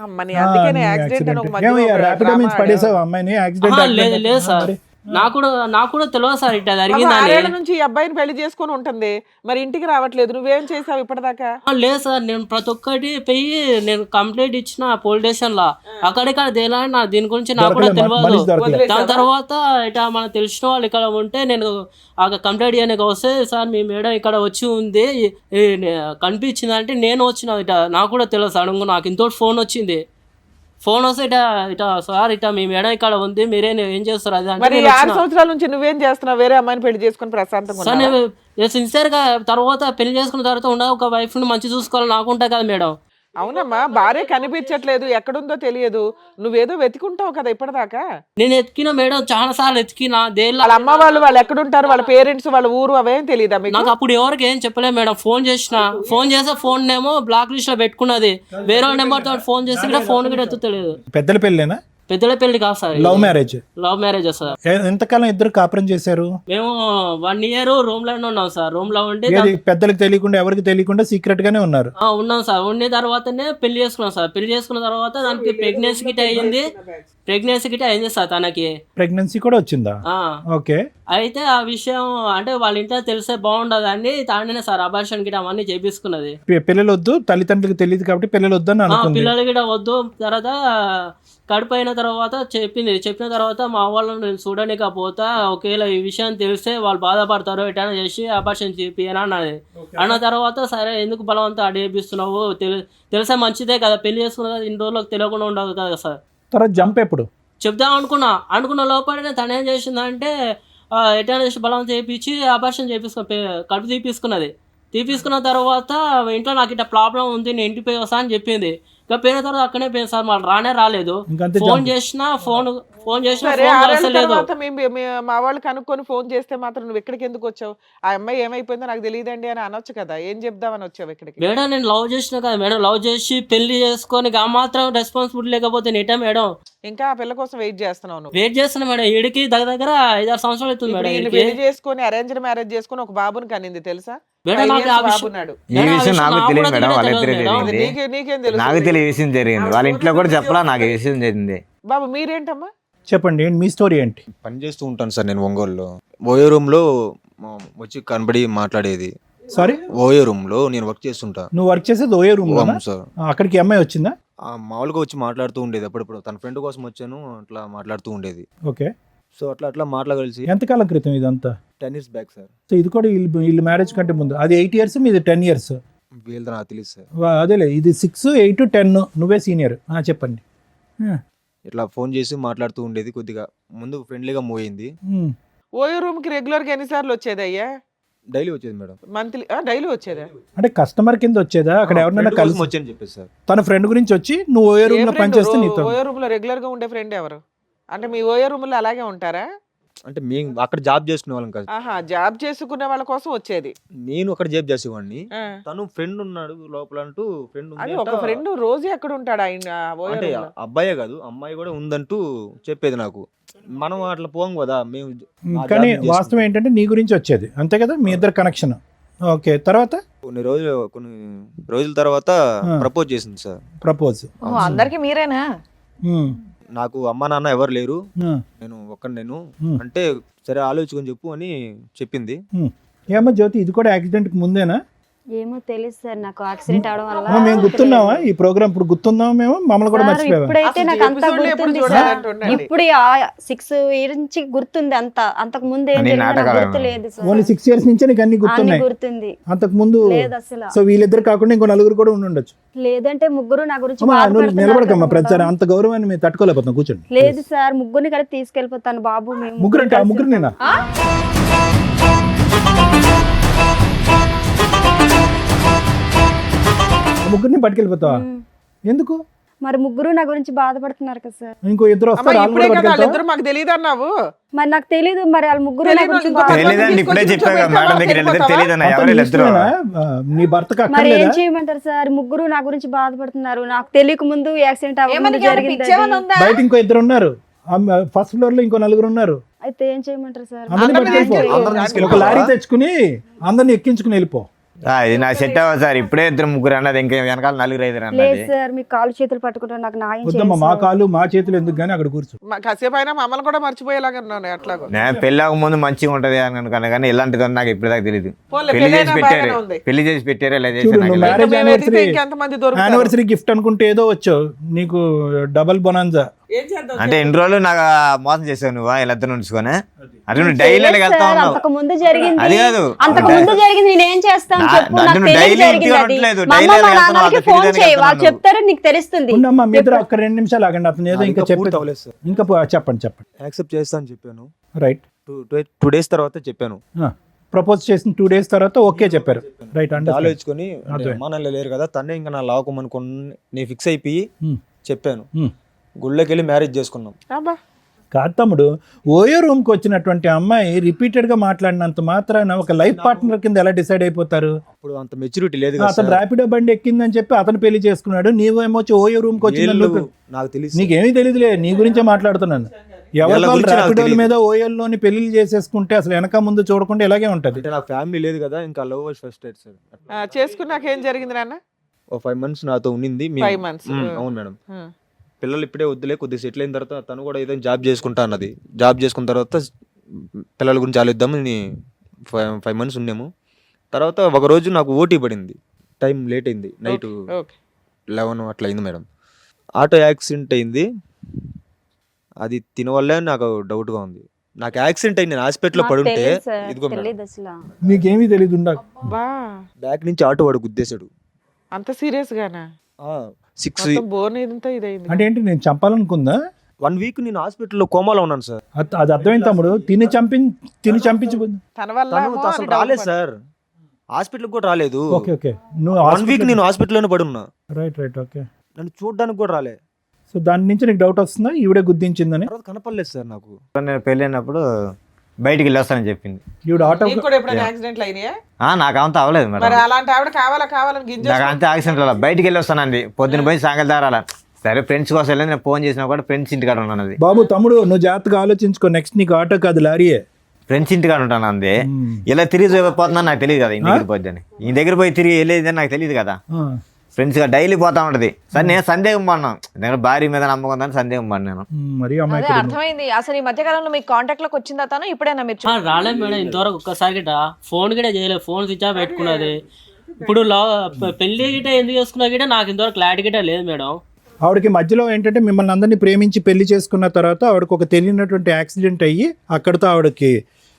అమ్మని అందుకనే యాక్సిడెంట్ అని ఒక మధ్యలో ర్యాపిడో మీన్స్ పడేసావు అమ్మాయిని యాక్సిడెంట్? లేదు సార్, నాకు కూడా తెలియదు సార్ ఇట్లా జరిగిందని. 6 ఏళ్ల నుంచి ఈ అబ్బాయిని పెళ్లి చేసుకుని ఉంటుంది, మరి ఇంటికి రావట్లేదు. నువ్వేం చేసావు ఇప్పటిదాకా? లేదు సార్, నేను ప్రతి ఒక్కటి పోయి నేను కంప్లైంట్ ఇచ్చిన పోలీస్ స్టేషన్ లో. అక్కడిక్కడ తేలా దీని గురించి నాకు కూడా తెలియదు. దాని తర్వాత ఇట్లా మనకు తెలిసిన వాళ్ళు ఇక్కడ ఉంటే నేను కంప్లైంట్ చేయడానికి వస్తే సార్ మీ మేడం ఇక్కడ వచ్చి ఉంది కనిపించింది అంటే నేను వచ్చిన ఇట నాకు కూడా తెలియదు. సడన్గా నాకు ఇంతోటి ఫోన్ వచ్చింది. ఫోన్ వస్తే ఇట సార్ ఇట మీ మేడం ఇక్కడ ఉంది, మీరే ఏం చేస్తారు అది మరి అంటే 6 సంవత్సరాల నుంచి నువ్వేం చేస్తున్నావు? వేరే అమ్మాయిని పెళ్లి చేసుకుని ప్రశాంతంగా సార్ ఉన్నావా? నేను సిన్సియర్గా తర్వాత పెళ్లి చేసుకున్న తర్వాత ఒక వైఫ్ని మంచి చూసుకోవాలి నాకు ఉంటాయి కదా మేడం. అవునమ్మా, భార్య కనిపించట్లేదు, ఎక్కడుందో తెలియదు, నువ్వేదో వెతుకుంటావు కదా ఇప్పటిదాకా. నేను ఎతికిన మేడం, చాలా సార్లు ఎతికిన. వాళ్ళ అమ్మ వాళ్ళు ఎక్కడుంటారు, వాళ్ళ పేరెంట్స్, వాళ్ళ ఊరు అవేం తెలియదా మీకు? నాకు అప్పుడు ఎవరికి ఏం చెప్పలేదు మేడం. ఫోన్ చేస్తే ఫోన్ ఏమో బ్లాక్ లిస్ట్ లో పెట్టుకున్నది. వేరే నెంబర్ తో ఫోన్ చేసి కూడా ఫోన్ కూడా ఎత్తుతలేదు. పెద్దల పెళ్ళేనా? పెద్దల పెళ్లి కాదు sir, love marriage. Love marriage sir. ఎంతకాలం ఇద్దరు కాపురం చేశారు? మేము 1 year రూమ్ లోనే ఉన్నాం సార్. రూమ్ లో ఉండి పెద్దలకు తెలియకుండా ఎవరికి తెలియకుండా సీక్రెట్ గానే ఉన్నారు? ఉన్నాం సార్. ఉన్న తర్వాతనే పెళ్లి చేసుకున్నాం సార్. పెళ్లి చేసుకున్న తర్వాత దానికి ప్రెగ్నెన్సీ గిట్ అయింది సార్. తనకి ప్రెగ్నెన్సీ కూడా వచ్చిందా? ఓకే. అయితే ఆ విషయం అంటే వాళ్ళ ఇంట్లో తెలిసే బాగుండదు అని తానే సార్ అబార్షన్ గిట అవన్నీ చేపించుకున్నది. పిల్లలు వద్దు, తల్లిదండ్రులకు తెలియదు కాబట్టి పిల్లలు వద్దు అని అనుకుంది. పిల్లలు గిట వద్దు. తర్వాత కడుపు అయిన తర్వాత చెప్పిన తర్వాత మా వాళ్ళని నేను చూడనికపోతా, ఒకవేళ ఈ విషయం తెలిస్తే వాళ్ళు బాధపడతారు, ఎటైనా చేసి అబార్షన్ చేపియని అన్నది. అన్న తర్వాత సరే ఎందుకు బలవంతం అడిగిస్తున్నావు, తెలిసే మంచిదే కదా, పెళ్లి చేసుకున్న ఇన్ని రోజులకు తెలియకుండా ఉండదు కదా సార్. తర్వాత జంప్ ఎప్పుడు చెప్దాం అనుకున్న లోపలనే తను ఏం చేసిందంటే ఎటైనా చేసి బలవంతం చేయించి అబార్షన్ కడుపు తీపించుకున్న తర్వాత ఇంట్లో నాకు ఇట్లా ప్రాబ్లం ఉంది, నేను ఇంటికి పోయి వస్తా అని చెప్పింది. ఇంకా పోయిన తర్వాత అక్కడే పోయింది సార్. మళ్ళీ రాలేదు. ఫోన్ చేసినా మా వాళ్ళు కనుక్కొని ఫోన్ చేస్తే మాత్రం నువ్వు ఎక్కడికి ఎందుకు వచ్చావు? ఆ అమ్మాయి ఏమైపోయిందో నాకు తెలియదండి అని అనొచ్చు కదా. ఏం చెప్దామని వచ్చావు ఇక్కడికి? మేడం నేను లవ్ చేసిన కదా మేడం, లవ్ చేసి పెళ్లి చేసుకొని ఆ మాత్రం రెస్పాన్సిబిలిటీ లేకపోతే నేట మేడం. ఇంకా ఆ పిల్ల కోసం వెయిట్ చేస్తున్నావు? వెయిట్ చేస్తున్నా మేడం. ఈడికి దగ్గర 5-6 సంవత్సరాలు అవుతుంది మేడం. పెళ్లి చేసుకొని అరేంజ్డ్ మ్యారేజ్ చేసుకొని ఒక బాబుని కనింది తెలుసా? బాబున్నాడు. ఈ విషయం నాకు తెలియదు మేడం. నాకు తెలియదు విషయం జరిగింది. వాళ్ళ ఇంట్లో కూడా చెప్పలా నాకు ఈ విషయం జరిగింది. బాబు మీరేంటమ్మా చెప్పండి, మీ స్టోరీ ఏంటి? పని చేస్తూ ఉంటాను సార్ నేను ఒంగోలులో. ఓయో రూమ్ లో వచ్చి కనబడి మాట్లాడేది. సారీ, ఓయో రూమ్ లో నేను వర్క్ చేస్తుంటా. నువ్వు వర్క్ చేసేది ఓయో రూమ్ లో సార్? అక్కడికి అమ్మాయి వచ్చిందా? మామూలుగా వచ్చి మాట్లాడుతూ ఉండేది. అప్పుడప్పుడు తన ఫ్రెండ్ కోసం వచ్చాను, అట్లా మాట్లాడుతూ ఉండేది. ఓకే. సో అట్లా మాట్లాడగలిసి. ఎంతకాలం క్రితం ఇదంతా? 10 years బ్యాక్ సార్. సో ఇది కూడా వీళ్ళు మ్యారేజ్ కంటే ముందు. అది 8 years, మీది 10 years. వీళ్ళతో నాకు తెలియదు సార్. అదేలే, ఇది 6, 8, 10. నువ్వే సీనియర్. చెప్పండి. ఇట్లా ఫోన్ చేసి మాట్లాడుతూ ఉండేది. కొద్దిగా ముందు ఫ్రెండ్లీగా మూవ్ అయింది. ఓయో రూమ్ కి రెగ్యులర్ గా ఎన్నిసార్లు వచ్చేది అయ్యా? డైలీ వచ్చేది మేడం. మంత్లీ డైలీ వచ్చేదా? అంటే కస్టమర్ కింద వచ్చేదా? అక్కడ ఎవరినైనా కలిసి వచ్చని చెప్పేసి సార్. తన ఫ్రెండ్ గురించి వచ్చి నువ్వు ఓయో రూమ్ లో పనిచేస్తే నీతో. ఓయో రూమ్ లో రెగ్యులర్ గా ఉండే ఫ్రెండ్ ఎవరు? అంటే మీ ఓయో రూమ్ లో అలాగే ఉంటారా? అంటే మేము అక్కడ జాబ్ చేసుకునే వాళ్ళం కాదు. జాబ్ చేసుకునే వాళ్ళ కోసం వచ్చేది. నేను అక్కడ జాబ్ చేసేవాడిని. తను ఫ్రెండ్ ఉన్నాడు లోపల అంటూ ఫ్రెండ్ ఉంది. ఒక ఫ్రెండ్ రోజు ఎక్కడ ఉంటాడు ఆయన? అంటే అబ్బాయే కాదు అమ్మాయి కూడా ఉందంటూ చెప్పేది నాకు. మనం అట్లా పోం కదా మేము. కానీ వాస్తవం ఏంటంటే నీ గురించి వచ్చేది అంతే కదా, మీ ఇద్దరు కనెక్షన్. ఓకే, తర్వాత కొన్ని రోజుల తర్వాత ఆ. ప్రపోజ్ చేసింది సార్. ప్రపోజ్. ఓ, అందరికి మీరేనా? నాకు అమ్మ నాన్న ఎవరు లేరు, నేను అంటే సరే ఆలోచించుకొని చెప్పు అని చెప్పింది. ఏమో జ్యోతి, ఇది కూడా యాక్సిడెంట్కి ముందేనా? ఏమో తెలియదు సార్, నాకు యాక్సిడెంట్ అవడం మేము వల్ల గుర్తున్నావా ఈ ప్రోగ్రామ్? ఇప్పుడు గుర్తున్నావా మేము? మమ్మల్ని కూడా సార్, మర్చిపోయావా? ఇప్పుడైతే అసలు నాకు అంతా episode లో ఎప్పుడు గుర్తుంది సార్. చూడాలంటుండండి. ఇప్పుడు 6 years నుంచి గుర్తుంది అంతా. అంతకు ముందు ఏం అన్ని జరిగిందో నాకు నాటకాలు గుర్తులేదు సార్. ఓన్లీ 6 years నుంచే నీకు అన్ని అన్ని గుర్తున్నాయి. గుర్తుంది. అంతకు ముందు లేదు అసలు. సో వీళ్ళిద్దరు కాకుండా ఇంకో నలుగురు కూడా ఉండి ఉండొచ్చు. లేదంటే ముగ్గురు నా గురించి అమ్మా, నువ్వు బాధపడుతున్నారు నిలబడకమ్మా, కదా. ప్రచారం అంత గౌరవాన్ని మేము తట్టుకోలేకపోతున్నాం. కూర్చోండి. లేదు సార్, ముగ్గురిని కలిపి తీసుకెళ్ళిపోతాను బాబు. మేము ముగ్గురు అంటే ఆ కలిసి ముగ్గురు నేనా? ముగ్గురిని పట్టుకెళ్ళిపోతావా? ఎందుకు? మరి ముగ్గురు నా గురించి బాధపడుతున్నారు కదా సార్. ఇంకో ఇద్దరు అమ్మ వస్తారు, వాళ్ళు ఇప్పుడే కూడా కదా పట్టుకెళ్తావా? వాళ్ళిద్దరు మాకు తెలియదు అన్నావు. మరి నాకు తెలీదు, మరి వాళ్ళ ముగ్గురు నా తెలీదు, గురించి ఇంకో బాధ- తెలియదండి, ఇప్పుడే చెప్పావు కదా మేడం దగ్గర వెళ్ళితే తెలియదన్న అతను ఎవరు ఇద్దరు. ఇష్టమేనా? నీ భర్తకు మరి ఏం అక్కర్లేదా? చేయమంటారు సార్? ముగ్గురు నా గురించి బాధపడుతున్నారు. నాకు తెలియక ముందు యాక్సిడెంట్ ఏమని అవ్వడం జరిగింది పిచ్చేమని అది. ఉందా? బయట ఇంకో ఇద్దరు ఉన్నారు, ఫస్ట్ ఫ్లోర్ లో ఇంకో నలుగురు ఉన్నారు. అయితే ఏం చేయమంటారు సార్? అందరిని అందరిని పట్టుకెళ్ళిపో. తీసుకెళ్ళి- అందరిని ఒక లారీ తెచ్చుకుని అందరిని ఎక్కించుకుని వెళ్ళిపో. ఇది నా సెట్ అవ్వదు సార్, ఇప్పుడే ఇద్దరు ముగ్గురు అన్నది, ఇంకా వెనకాల నలుగురు ఐదుగురు లేదు అన్నది. సార్, మీ కాలు చేతులు పట్టుకుంటారు, నాకు న్యాయం వద్దమ్మా, చేయండి మా సార్. కాళ్ళు మా చేతులు ఎందుకు కానీ అక్కడ కూర్చో. కాసేపు అయినా మమ్మల్ని కూడా మర్చిపోయేలాగా ఉన్నాను అట్లాగో. నేను పెళ్ళాక ముందు మంచిగా ఉంటది అని అనుకున్నా కానీ ఇలాంటిది నాకు ఇప్పుడు దాకా తెలియదు. పోన్లే, పెళ్లి చేసి పెళ్ళైనా పెట్టారు, బాగానే ఉంది. పెళ్లి చేసి పెట్టారు, ఇలా చేసి చూడు, నాకు నువ్వు తెలియదు. మ్యారేజ్ మేము వెతికితే యానివర్సరీ ఇంకెంతమంది దొరుకుతారు? యానివర్సరీ గిఫ్ట్ అనుకుంటే ఏదో వచ్చావు, నీకు డబల్ బొనాన్జా. ఏం చేద్దాం అంటే ఎన్ని రోజులు నాకు మోసం చేసావు నువ్వు వీళ్ళిద్దరు ఉంచుకొని? అంటే నువ్వు డైలీ లేదు వెళ్తా సార్, ఉన్నావు. అంతకు ముందు జరిగింది. అది కాదు. అంతకు ముందు జరిగింది నేనేం చేస్తాను చెప్పు? అంటే నాకు నువ్వు తెలియదు డైలీ జరిగింది ఇంటికి అది. ఉండట్లేదు, మా డైలీ అమ్మ మా వెళ్తున్నావు, నాన్నకి అంత ఫోన్ తిరిగి చేయి, వాళ్ళు వెళ్తున్నావు. చెప్తారు, నీకు తెలుస్తుంది. ఉండమ్మా, మీ ఇద్దరు ఒక్క 2 నిమిషాలు ఆగండి, అతను ఏదో ఇంకా పూర్తి చెప్పేది. అవ్వలేదు సార్. ఇంకా చెప్పండి. యాక్సెప్ట్ చేస్తా అని చెప్పాను. రైట్. 2 days తర్వాత చెప్పాను. ప్రపోజ్ చేసిన 2 days తర్వాత ఓకే చెప్పారు. రైట్. అంటే ఆలోచించుకొని అదే. అమ్మా నాన్న లేరు కదా, తనే ఇంకా నా లావకమనుకుని నేను ఫిక్స్ అయిపోయి చెప్పాను. హ్మ్. గుళ్ళకి వెళ్ళి మ్యారేజ్ చేసుకున్నాం. అబ్బా, కాదు తమ్ముడు, ఓయో రూమ్కి వచ్చినటువంటి అమ్మాయి రిపీటెడ్గా మాట్లాడినంత మాత్రాన ఒక లైఫ్ పార్ట్నర్ కింద ఎలా డిసైడ్ అయిపోతారు? అప్పుడు అంత మెచ్యూరిటీ లేదు కదా అతను సార్. ర్యాపిడో బండి ఎక్కిందని చెప్పి అతను పెళ్లి చేసుకున్నాడు, నీవేమో వచ్చి ఓయో రూమ్కి వచ్చిందని వీళ్ళు నువ్వు- నాకు తెలిసి నీకేమీ తెలియదులే, నీ గురించే మాట్లాడుతున్నాను. ఎవరి వీళ్ళ గురించి నాకు ర్యాపిడోల తెలీదు. మీద ఓయోల్లోని పెళ్లిళ్ళు చేసేసుకుంటే అసలు వెనక ముందు చూడకుండా ఇలాగే ఉంటది. అంటే నాకు ఫ్యామిలీ లేదు కదా, ఇంకా లవ్ ఫస్ట్ డేట్ సార్. చేసుకున్నాక ఏం జరిగింది నాన్న? ఓ 5 months నాతో ఉండింది. 5 months. అవును మేడం. పిల్లలు ఇప్పుడే వద్దులే, కొద్దిగా సెటిల్ అయిన తర్వాత తను కూడా ఏదైనా జాబ్ చేసుకుంటా అన్నది. జాబ్ చేసుకున్న తర్వాత పిల్లల గురించి ఆలోచిద్దామని 5 months ఉన్నాము. తర్వాత ఒక రోజు నాకు ఓటీ పడింది, టైం లేట్ అయింది, నైట్ ఓకే. 11 అట్లా అయింది మేడం. ఆటో యాక్సిడెంట్ అయింది. అది తినవల్లే నాకు డౌట్గా ఉంది. నాకు యాక్సిడెంట్ అయింది, నేను హాస్పిటల్లో నాకు పడుంటే తెలియదు సార్, ఇదిగో మేడం తెలియదు అసలు. నీకేమీ తెలియదు ఉండ. బా, బ్యాక్ నుంచి ఆటో వాడు గుద్దేశాడు. అంత సీరియస్ గానా? 6 బోన్ ఇదంతా ఇదైంది. అంటే ఏంటి, నేను చంపాలనుకుందా? 1 week నేను హాస్పిటల్లో కోమాలో ఉన్నాను సార్. అది అర్థమైంది తమ్ముడు. తిని చంపించబోదు. తన వల్ల తను ఏమో అసలు అని రాలేదు డౌట్ సార్, హాస్పిటల్కి కూడా రాలేదు. Okay okay. నువ్వు 1 week నేను హాస్పిటల్లోనే పడున్నా. రైట్. ఓకే. నన్ను చూడడానికి కూడా రాలే. సో దాని నుంచి నీకు డౌట్ వస్తుందా ఈవిడే గుద్దించిందని? తర్వాత కనపడలేదు సార్ నాకు. నేను పెళ్ళైనప్పుడు బయటికి వెళ్ళొస్తానని చెప్పింది. ఈవిడ ఆటో నీకు కూడా ఎప్పుడైనా యాక్సిడెంట్లు అయినాయా? నాకు అంత అవ్వలేదు మరి మేడం, అలాంటి ఆవిడ కావాలని గింజ నాకు అంతే యాక్సిడెంట్ అలా బయటికి వెళ్ళి వస్తానండి. పొద్దున పోయి సాయంకాలం దాకా అలా. సరే ఫ్రెండ్స్ కోసం వెళ్ళి నేను ఫోన్ చేసినా కూడా ఫ్రెండ్స్ ఇంటికాడ ఉన్నాను. బాబు తమ్ముడు, నువ్వు జాగ్రత్తగా ఆలోచించుకో. నెక్స్ట్ నీకు ఆటో కాదు లారీయే. ఫ్రెండ్స్ ఇంటికాడ ఉంటాను అందే. ఇలా తిరిగి పోతున్నా నాకు తెలియదు కదా, ఇంటి దగ్గర పోద్దని. ఈ దగ్గర పోయి తిరిగి వెళ్ళేది నాకు తెలియదు కదా. ఫ్రెండ్స్ గా డైలీ పోతా ఉంటది. సరే నేను సందేహం పడినాను, నేను భార్య మీద నమ్మకం ఉందని సందేహం పడినాను. మరి అదే అమ్మాయి అర్థమైంది. అసలు ఈ మధ్య కాలంలో మీకు కాంటాక్ట్ లోకి వచ్చిందా తను? ఇప్పుడైనా మీరు రాలేదు మేడం ఇంతవరకు ఒక్కసారి గిట ఫోన్ గిట చేయలేదు, ఫోన్ స్విచ్ ఆఫ్ పెట్టుకున్నది. ఇప్పుడు పెళ్లి గిట ఎందుకు చేసుకున్నా గిట నాకు ఇంతవరకు క్లారిటీ గిట లేదు మేడం. ఆవిడకి మధ్యలో ఏంటంటే మిమ్మల్ని అందరినీ ప్రేమించి పెళ్లి చేసుకున్న తర్వాత ఆవిడకి ఒక తెలియనటువంటి యాక్సిడెంట్ అయ్యి అక్కడితో ఆవిడకి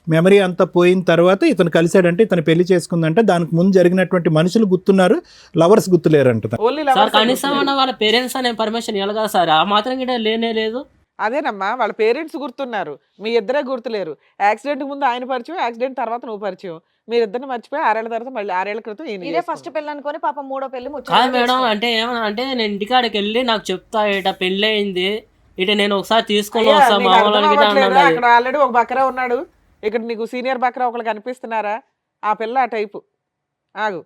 మెమరీ అంతా పోయిన తర్వాత ఇతను కలిశాడంటే, ఇతను పెళ్లి చేసుకుందంటే దానికి ముందు జరిగినటువంటి మనుషులు గుర్తున్నారు, లవర్స్ గుర్తులేరంట. ఓన్లీ సార్ కనీసం అన్న వాళ్ళ పేరెంట్స్ అనే పర్మిషన్ ఇవ్వాలి కదా సార్, ఆ మాత్రం గిట లేనే లేదు. అదేనమ్మా, వాళ్ళ పేరెంట్స్ గుర్తున్నారు, మీ ఇద్దరే గుర్తులేరు. యాక్సిడెంట్ ముందు ఆయన పరిచయం, యాక్సిడెంట్ తర్వాత నువ్వు పరిచయం. మీరిద్దరిని మర్చిపోయి 6 ఏళ్ల తర్వాత మళ్ళీ 6 ఏళ్ల క్రితం ఈయన ఇదే ఫస్ట్ పెళ్ళి అనుకొని పాపం 3వ పెళ్లి కాదు మేడం, అంటే ఏమన్నా అంటే నేను ఇంటికాడికి వెళ్ళి నాకు చెప్తా ఇట పెళ్ళి అయింది, ఇట నేను ఒకసారి తీసుకొని అయ్యా, వస్తా నీకు మా అర్థం వాళ్ళకి అవ్వట్లేదా? అన్నది. అక్కడ ఆల్రెడీ ఒక బక్రా ఉన్నాడు, ఇక్కడ నీకు సీనియర్ బక్రా ఒకళ్ళు కనిపిస్తున్నారా? ఆ పిల్ల ఆ టైపు. ఆగు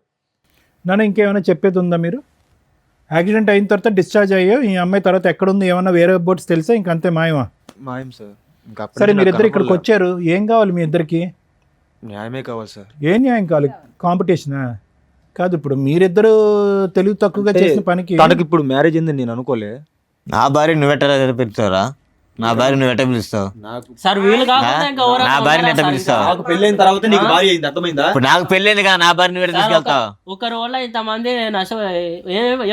నాన్న, ఇంకేమైనా చెప్పేది ఉందా? మీరు యాక్సిడెంట్ అయిన తర్వాత డిశ్చార్జ్ అయ్యో, ఈ అమ్మాయి తర్వాత ఎక్కడుంది, ఏమన్నా వేరే బోట్స్ తెలుసా? ఇంకంతే మాయమా? మాయం సార్. ఇంకా అప్పటి సరే, నుంచి మీరిద్దరు నాకు ఇక్కడికి కనపడలే. వచ్చారు, ఏం కావాలి మీ ఇద్దరికి? న్యాయమే కావాలి సార్. ఏం న్యాయం కావాలి? కాంపిటీషనా? కాదు, ఇప్పుడు మీరిద్దరు తెలివి తక్కువగా చేసిన పనికి తనకి ఇప్పుడు మ్యారేజ్ అయిందని నేను అనుకోలే. నా భార్య నువ్వు ఎట్లా పిలుస్తావురా? నా భార్య నువ్వు ఎట్లా పిలుస్తావు? నాకు సార్ వీళ్ళు కాకుండా ఇంకా ఎవరైనా నా భార్యని ఉన్నారా ఎట్లా సార్ పిలుస్తావు? ఇంకా? నాకు పెళ్ళైన తర్వాత నీకు భార్య అయింది, అర్థమైందా? ఇప్పుడు నాకు పెళ్ళైంది కదా, నా భార్యని ఎట్లా సార్, తీసుకెళ్తావు? ఒకరి వల్ల ఇంతమంది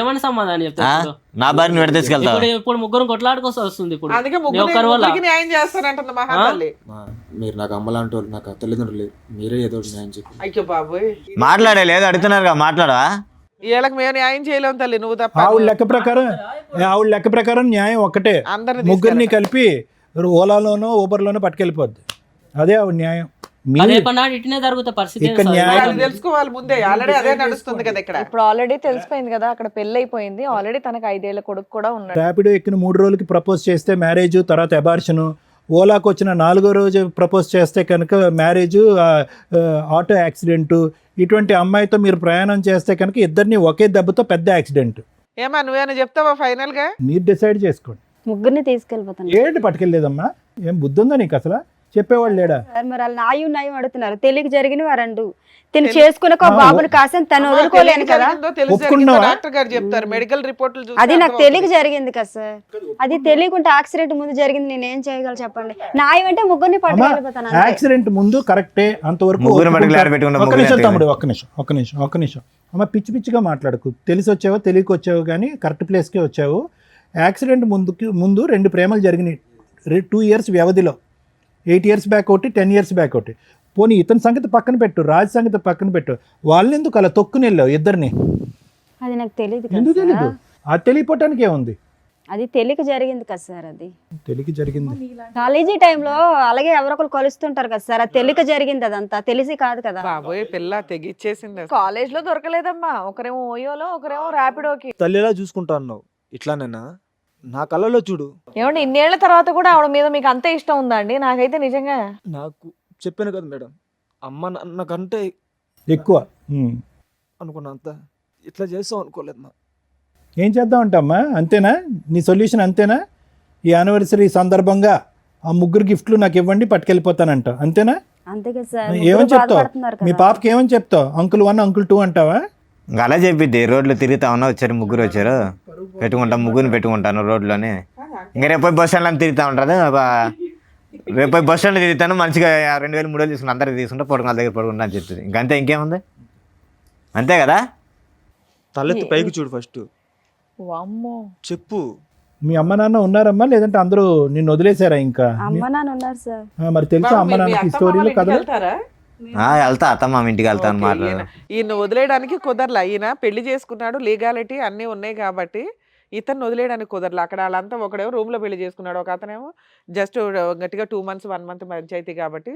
ఏమని సమాధానం ఆ? చెప్తారు? నా భార్యని ఎట్లా తీసుకెళ్తావు? ఇప్పుడు ముగ్గురు కొట్లాడుకోసం వస్తుంది ఇప్పుడు అందుకే ఒక్కరి వల్ల ముగ్గురికి న్యాయం చేస్తానంటుంది మహాతల్లి. మీరు నాకు అమ్మలాంటి వాళ్ళు, నాకు తల్లిదండ్రులు లేరు. మీరే ఏదో ఒకటి న్యాయం చెప్పి. అయ్యో బాబోయ్, మాట్లాడే లేదు అడుగుతున్నారుగా, మాట్లాడా? వీళ్ళకి మేము న్యాయం చేయలేము తల్లి, నువ్వు తప్ప. ఆవిడ లెక్క ప్రకారం న్యాయం ఒక్కటే, అందరిని ముగ్గురిని కలిపి ఓలాలోనో ఊబర్లోనో పట్టుకెళ్ళిపోద్ది. అదే ఆవిడ న్యాయం. మీరు రేపన్నాడు ఇట్నే జరుగుతా పరిస్థితి ఇక్కడ ఏంటి సార్? న్యాయం- వాళ్ళు తెలుసుకోవాలి ముందే, ఆల్రెడీ అదే నడుస్తుంది కదా ఇక్కడ. ఇప్పుడు ఆల్రెడీ తెలిసిపోయింది కదా, అక్కడ పెళ్లి అయిపోయింది ఆల్రెడీ, తనకు 5 ఏళ్ల కొడుకు కూడా ఉన్నాడు. ర్యాపిడో ఎక్కిన 3 రోజులకి ప్రపోజ్ చేస్తే మ్యారేజ్, తర్వాత అబార్షను. ఓలాకు వచ్చిన 4వ రోజు ప్రపోజ్ చేస్తే కనుక మ్యారేజ్, ఆటో యాక్సిడెంటు. ఇటువంటి అమ్మాయితో మీరు ప్రయాణం చేస్తే కనుక ఇద్దరిని ఒకే దెబ్బతో పెద్ద యాక్సిడెంట్. ఏమా నువ్వేనా చెప్తావా ఫైనల్ గా? మీరు డిసైడ్ చేసుకోండి. ముగ్గురిని తీసుకెళ్ళిపోతాను ఏంటి పట్టుకెళ్ళలేదమ్మా? ఏం బుద్ధి ఉందా నీకు అసలు? చెప్పేవాళ్ళు లేడా? సార్. మరి వాళ్ళు నాయం అడుగుతున్నారు. తెలియక జరిగిన వారండు తిని చేసుకున్న ఒక బాబుని కాసిన తను వదులుకోలేను కదా. ఒప్పుకున్నావా? డాక్టర్ గారు చెప్తారు, మెడికల్ రిపోర్ట్లు చూస్తే అది నాకు అర్థమవుతుంది. తెలియక జరిగింది కదా సార్. అది తెలియకుంటే యాక్సిడెంట్ ముందు జరిగింది, నేను ఏం చేయగలను చెప్పండి. నాయం అంటే ముగ్గురిని అమ్మా, పట్టుకెళ్ళిపోతాను అంతే. యాక్సిడెంట్ ముందు కరెక్టే, అంతవరకు ముగ్గురు ఒప్పుకుంటా. మటుకు లేరు పెట్టుకున్న ఒక్క ముగ్గురు నిమిషం లేరు. తమ్ముడు, ఒక్క నిమిషం. అమ్మ, పిచ్చిగా మాట్లాడకు. తెలిసి వచ్చావో తెలియక వచ్చావు కానీ కరెక్ట్ ప్లేస్కే వచ్చావు. యాక్సిడెంట్ ముందు 2 ప్రేమలు జరిగినాయి 2 ఇయర్స్ వ్యవధిలో. 8 ఇయర్స్ బ్యాక్ ఒకటి, 10 ఇయర్స్ బ్యాక్ ఒకటి. పోనీ ఇతని సంగతి పక్కన పెట్టు, రాజ్ సంగతి పక్కన పెట్టు. వాళ్ళని ఎందుకు అలా తొక్కుని వెళ్ళావు ఇద్దరిని? అది నాకు తెలియదు ఎందుకు కదా తెలీదు? సార్. అది తెలియపోవటానికి ఏముంది? అది తెలియక జరిగింది కదా సార్. అది తెలియక జరిగింది. కాలేజీ టైంలో అలాగే ఎవరొకరు కలుస్తుంటారు కదా సార్. అది తెలియక జరిగింది, అదంతా తెలిసి కాదు కదా. బాబోయ్, పిల్ల తెగిచ్చేసింది అసలు. కాలేజ్ లో దొరకలేదమ్మా, ఒకరేమో ఓయోలో ఒకరేమో ర్యాపిడోకి. తల్లిలా చూసుకుంటా అన్నావు, ఇట్లానేనా? నా కళ్ళలో చూడు. ఏమండి ఇన్నేళ్ల తర్వాత కూడా ఆవిడ మీద మీకు అంతే ఇష్టం ఉందా అండి? నాకైతే నిజంగా నాకు చెప్పాను కదా మేడం, అమ్మ నాకంటే ఎక్కువ. అనుకున్నా, అంత ఇట్లా చేస్తాం అనుకోలేదు మా. ఏం చేద్దాం అంటమ్మా? అంతేనా నీ సొల్యూషన్? అంతేనా? ఈ యానివర్సరీ సందర్భంగా ఆ 3 గిఫ్ట్లు నాకు ఇవ్వండి, పట్టుకెళ్ళిపోతానంట, అంతేనా? అంతే కదా సార్. ఏమని ముగ్గురు చెప్తావు? బాధపడుతున్నారు మీ కదా. పాపకి ఏమని చెప్తావు? అంకుల్ 1, అంకుల్ 2 అంటావా? ఇంకా అలా చెప్పిద్ది, రోడ్లో తిరుగుతా ఉన్నా, వచ్చారు ముగ్గురు వచ్చారు, ముగ్గురిని పెట్టుకుంటాను రోడ్లోనే. ఇంకా రేపు బస్ స్టాండ్లో తిరుగుతూ ఉంటుంది. రేపు బస్ స్టాండ్లో తిరుగుతాను, మంచిగా 2000 3000 తీసుకుంటా, అందరికి తీసుకుంటా, పడుకున్న దగ్గర పడుకుంటా అని చెప్తుంది. ఇంకంతే, ఇంకేముంది? అంతే కదా? తలెత్తి పైకి చూడు ఫస్ట్, వామ్మో. చెప్పు. మీ అమ్మ నాన్న ఉన్నారమ్మా, లేదంటే అందరూ నిన్ను వదిలేశారా? ఇంకా అమ్మ నాన్న ఉన్నారు సార్. మరి తెలుసా అమ్మ నాన్నకి స్టోరీలు కథలు? వెళ్తారా? వెళ్తా, అత్తమ్మ ఇంటికి వెళ్తాను ఓకే, మాట్లాడు. ఈయన వదిలేయడానికి కుదరలా. ఈయన పెళ్లి చేసుకున్నాడు, లీగాలిటీ అన్నీ ఉన్నాయి కాబట్టి ఇతను వదిలేయడానికి కుదరలా. అక్కడ వాళ్ళంతా ఒకడేమో రూమ్ లో పెళ్లి చేసుకున్నాడు, ఒక అతనేమో జస్ట్ గట్టిగా 2 months 1 month పంచాయతీ కాబట్టి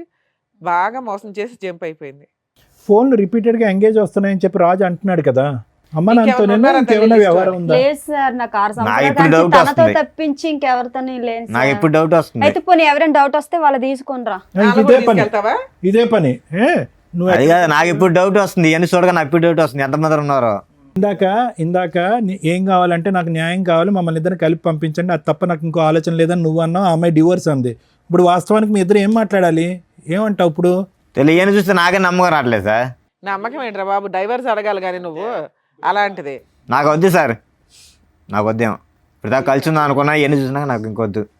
బాగా మోసం చేసి జంప్ అయిపోయింది. ఫోన్లు రిపీటెడ్ గా ఎంగేజ్ వస్తున్నాయని చెప్పి రాజు అంటున్నాడు కదా. అమ్మ నాన్నతో ఇంకెవరు ఉన్నారా ఇంకేమైనా తెలియదు వ్యవహారం ఉందా? లేదు సార్, నాకు 6 నాకు ఇప్పుడు సంవత్సరాల డౌట్ తనతో వస్తుంది. తప్పించి ఇంకెవరితో లేను నాకు సార్. ఇప్పుడు డౌట్ వస్తుంది. అయితే పోనీ ఎవరైనా డౌట్ వస్తే వాళ్ళు తీసుకునిరా. నాలుగు ఇదే పని, తీసుకెళ్తావా? ఇదే పని. నువ్వు అది కాదు, నాకు ఇప్పుడు డౌట్ వస్తుంది. ఇవన్నీ చూడగా నాకు ఇప్పుడు డౌట్ వస్తుంది, ఎంతమంది ఉన్నారో. ఇందాక ఏం కావాలంటే నాకు న్యాయం కావాలి, మమ్మల్ని ఇద్దరిని కలిపి పంపించండి, అది తప్ప నాకు ఇంకో ఆలోచన లేదని నువ్వు అన్నావు. ఆ అమ్మాయి డివోర్స్ అంది. ఇప్పుడు వాస్తవానికి మీ ఇద్దరు ఏం మాట్లాడాలి? ఏమంటావు ఇప్పుడు? తెలియని చూస్తే నాకే నమ్మకం రావట్లేదు సార్. నమ్మకం ఏంట్రా బాబు, డైవర్స్ అడగాలి కానీ నువ్వు అలాంటిది. నాకు వద్దు సార్, నాకు వద్దేమో. ఇప్పుడు దాకా కలిసి ఉందా అనుకున్నా, ఇవన్నీ చూసినాక నాకు ఇంకొద్దు.